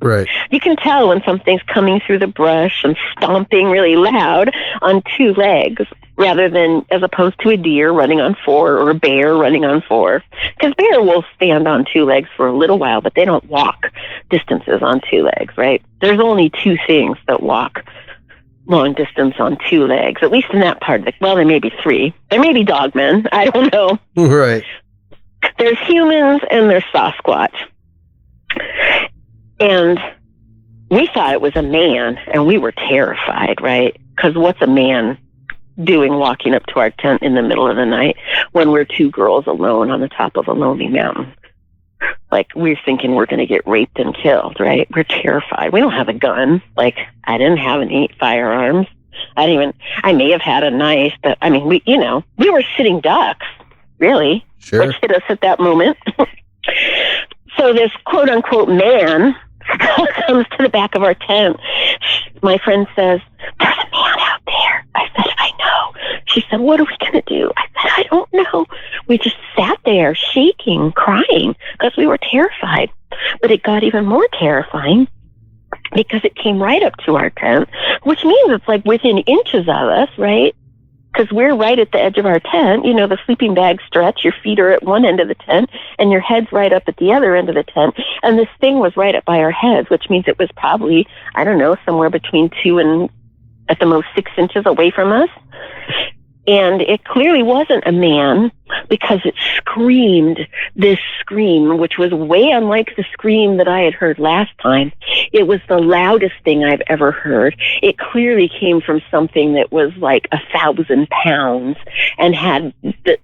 Right. You can tell when something's coming through the brush and stomping really loud on 2 legs rather than as opposed to a deer running on 4 or a bear running on 4. Because bear will stand on 2 legs for a little while, but they don't walk distances on 2 legs, right? There's only 2 things that walk long distance on 2 legs, at least in that part of the, well, there may be 3. There may be dogmen. I don't know. Right. There's humans and there's Sasquatch. And we thought it was a man, and we were terrified, right? Because what's a man doing walking up to our tent in the middle of the night when we're 2 girls alone on the top of a lonely mountain? Like, we're thinking we're going to get raped and killed, right? We're terrified. We don't have a gun. Like, I didn't have any firearms. I may have had a knife, but I mean, we were sitting ducks, really. Sure. Which hit us at that moment. So this quote unquote man comes to the back of our tent. My friend says, there's a man out there. I said, I know. She said, what are we going to do? I said, I don't know. We just sat there shaking, crying because we were terrified. But it got even more terrifying because it came right up to our tent, which means it's like within inches of us, right? because we're right at the edge of our tent. You know, the sleeping bag stretch, your feet are at one end of the tent, and your head's right up at the other end of the tent. And this thing was right up by our heads, which means it was probably, I don't know, somewhere between 2 and at the most 6 inches away from us. And it clearly wasn't a man, because it screamed this scream, which was way unlike the scream that I had heard last time. It was the loudest thing I've ever heard. It clearly came from something that was like 1,000 pounds and had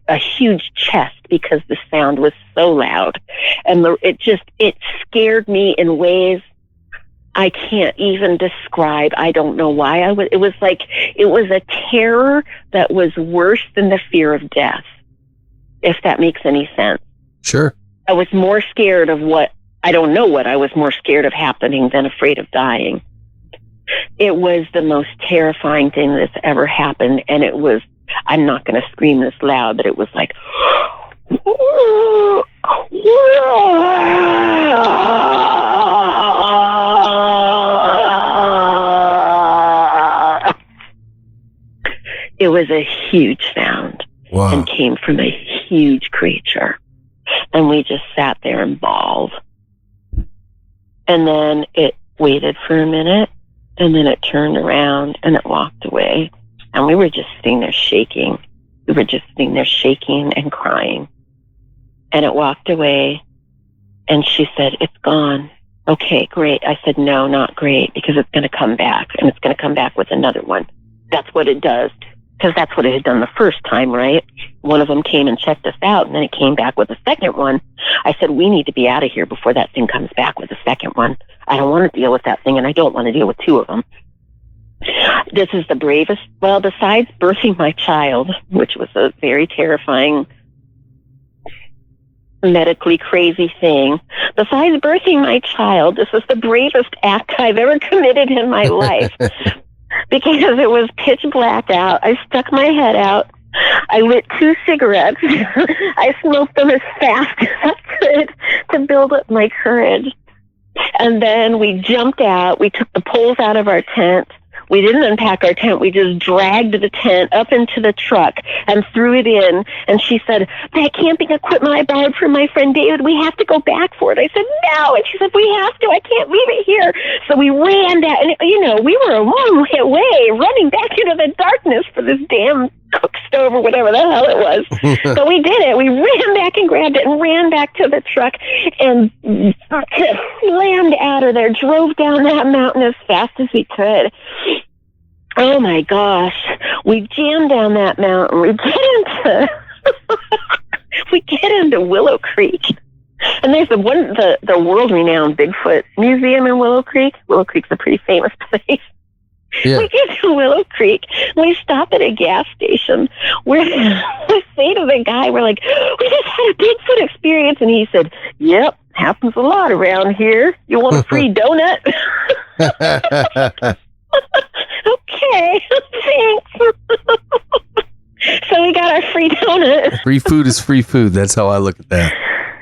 a huge chest, because the sound was so loud. And it scared me in ways I can't even describe. I don't know why it was a terror that was worse than the fear of death, if that makes any sense. Sure. I was more scared of I don't know what I was more scared of happening than afraid of dying. It was the most terrifying thing that's ever happened. And it was, I'm not going to scream this loud, but it was like, it was a huge sound. Wow. And came from a huge creature. And we just sat there and bawled. And then it waited for a minute, and then it turned around and it walked away. And we were just sitting there shaking. We were just sitting there shaking and crying. And it walked away, and she said, "It's gone." Okay, great. I said, "No, not great, because it's going to come back, and it's going to come back with another one." That's what it does, because that's what it had done the first time, right? One of them came and checked us out, and then it came back with a second one. I said, "We need to be out of here before that thing comes back with a second one. I don't want to deal with that thing, and I don't want to deal with 2 of them." This is the bravest, well, besides birthing my child, which was a very terrifying, medically crazy thing. Besides birthing my child, this was the bravest act I've ever committed in my life. Because it was pitch black out. I stuck my head out. I lit 2 cigarettes. I smoked them as fast as I could to build up my courage. And then we jumped out. We took the poles out of our tent. We didn't unpack our tent. We just dragged the tent up into the truck and threw it in. And she said, "That camping equipment I borrowed from my friend David, we have to go back for it." I said, "No." And she said, "We have to. I can't leave it here." So we ran down. And, we were a long way away, running back into the darkness for this damn cook stove or whatever the hell it was. So we did it. We ran back and grabbed it and ran back to the truck and slammed out of there, drove down that mountain as fast as we could. Oh my gosh. We jammed down that mountain. We get into Willow Creek. And there's the world-renowned Bigfoot Museum in Willow Creek. Willow Creek's a pretty famous place. Yeah. We get to Willow Creek. We stop at a gas station. We say to the guy, we're like, "We just had a Bigfoot experience." And he said, "Yep, happens a lot around here. You want a free donut?" Okay, thanks. So we got our free donut. Free food is free food. That's how I look at that.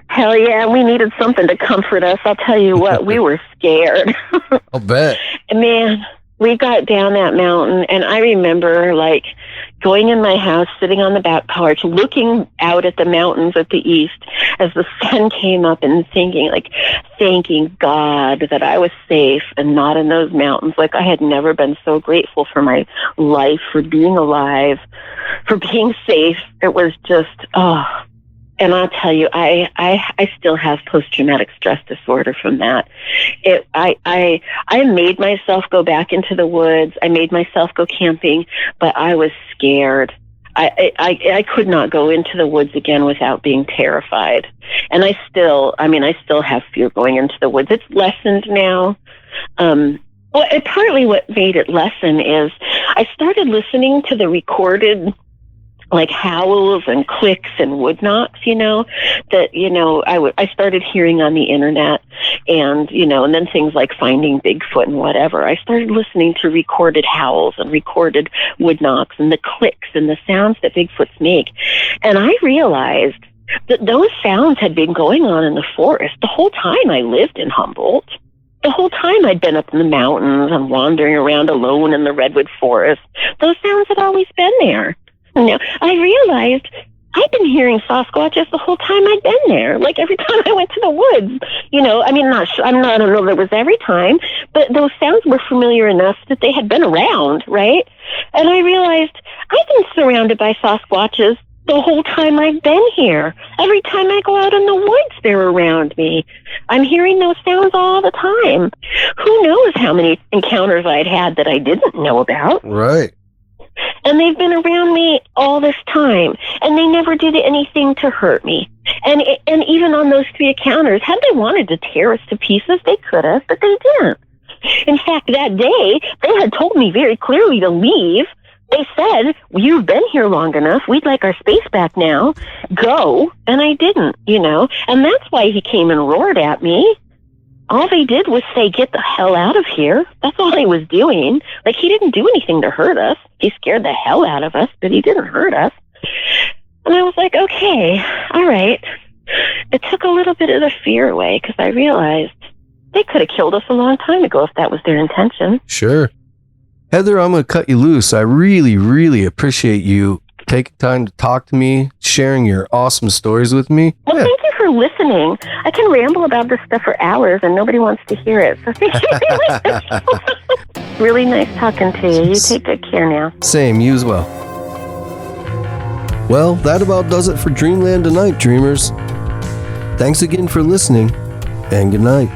Hell yeah, we needed something to comfort us. I'll tell you what, we were scared. I'll bet. Man, we got down that mountain, and I remember going in my house, sitting on the back porch, looking out at the mountains at the east as the sun came up, and thanking God that I was safe and not in those mountains. Like, I had never been so grateful for my life, for being alive, for being safe. It was just, and I'll tell you, I still have post-traumatic stress disorder from that. I made myself go back into the woods. I made myself go camping, but I was scared. I could not go into the woods again without being terrified. And I still have fear going into the woods. It's lessened now. Partly what made it lessen is I started listening to the recorded howls and clicks and wood knocks, that, I started hearing on the internet, and then things like finding Bigfoot and whatever. I started listening to recorded howls and recorded wood knocks and the clicks and the sounds that Bigfoots make. And I realized that those sounds had been going on in the forest the whole time I lived in Humboldt. The whole time I'd been up in the mountains and wandering around alone in the redwood forest. Those sounds had always been there. Now, I realized I'd been hearing Sasquatches the whole time I'd been there. Like every time I went to the woods, I mean, I don't know that it was every time, but those sounds were familiar enough that they had been around, right? And I realized I've been surrounded by Sasquatches the whole time I've been here. Every time I go out in the woods, they're around me. I'm hearing those sounds all the time. Who knows how many encounters I'd had that I didn't know about? Right. And they've been around me all this time, and they never did anything to hurt me. And even on those 3 encounters, had they wanted to tear us to pieces, they could have, but they didn't. In fact, that day, they had told me very clearly to leave. They said, you've been here long enough. We'd like our space back now. Go. And I didn't, And that's why he came and roared at me. All they did was say, get the hell out of here. That's all he was doing. Like, he didn't do anything to hurt us. He scared the hell out of us, but he didn't hurt us. And I was like, okay, all right. It took a little bit of the fear away because I realized they could have killed us a long time ago if that was their intention. Sure. Heather, I'm going to cut you loose. I really, really appreciate you taking time to talk to me, sharing your awesome stories with me. Well, thank you for listening. I can ramble about this stuff for hours and nobody wants to hear it. So thank you. Really nice talking to you. You take good care now. Same, you as well. Well, that about does it for Dreamland tonight, dreamers. Thanks again for listening, and good night.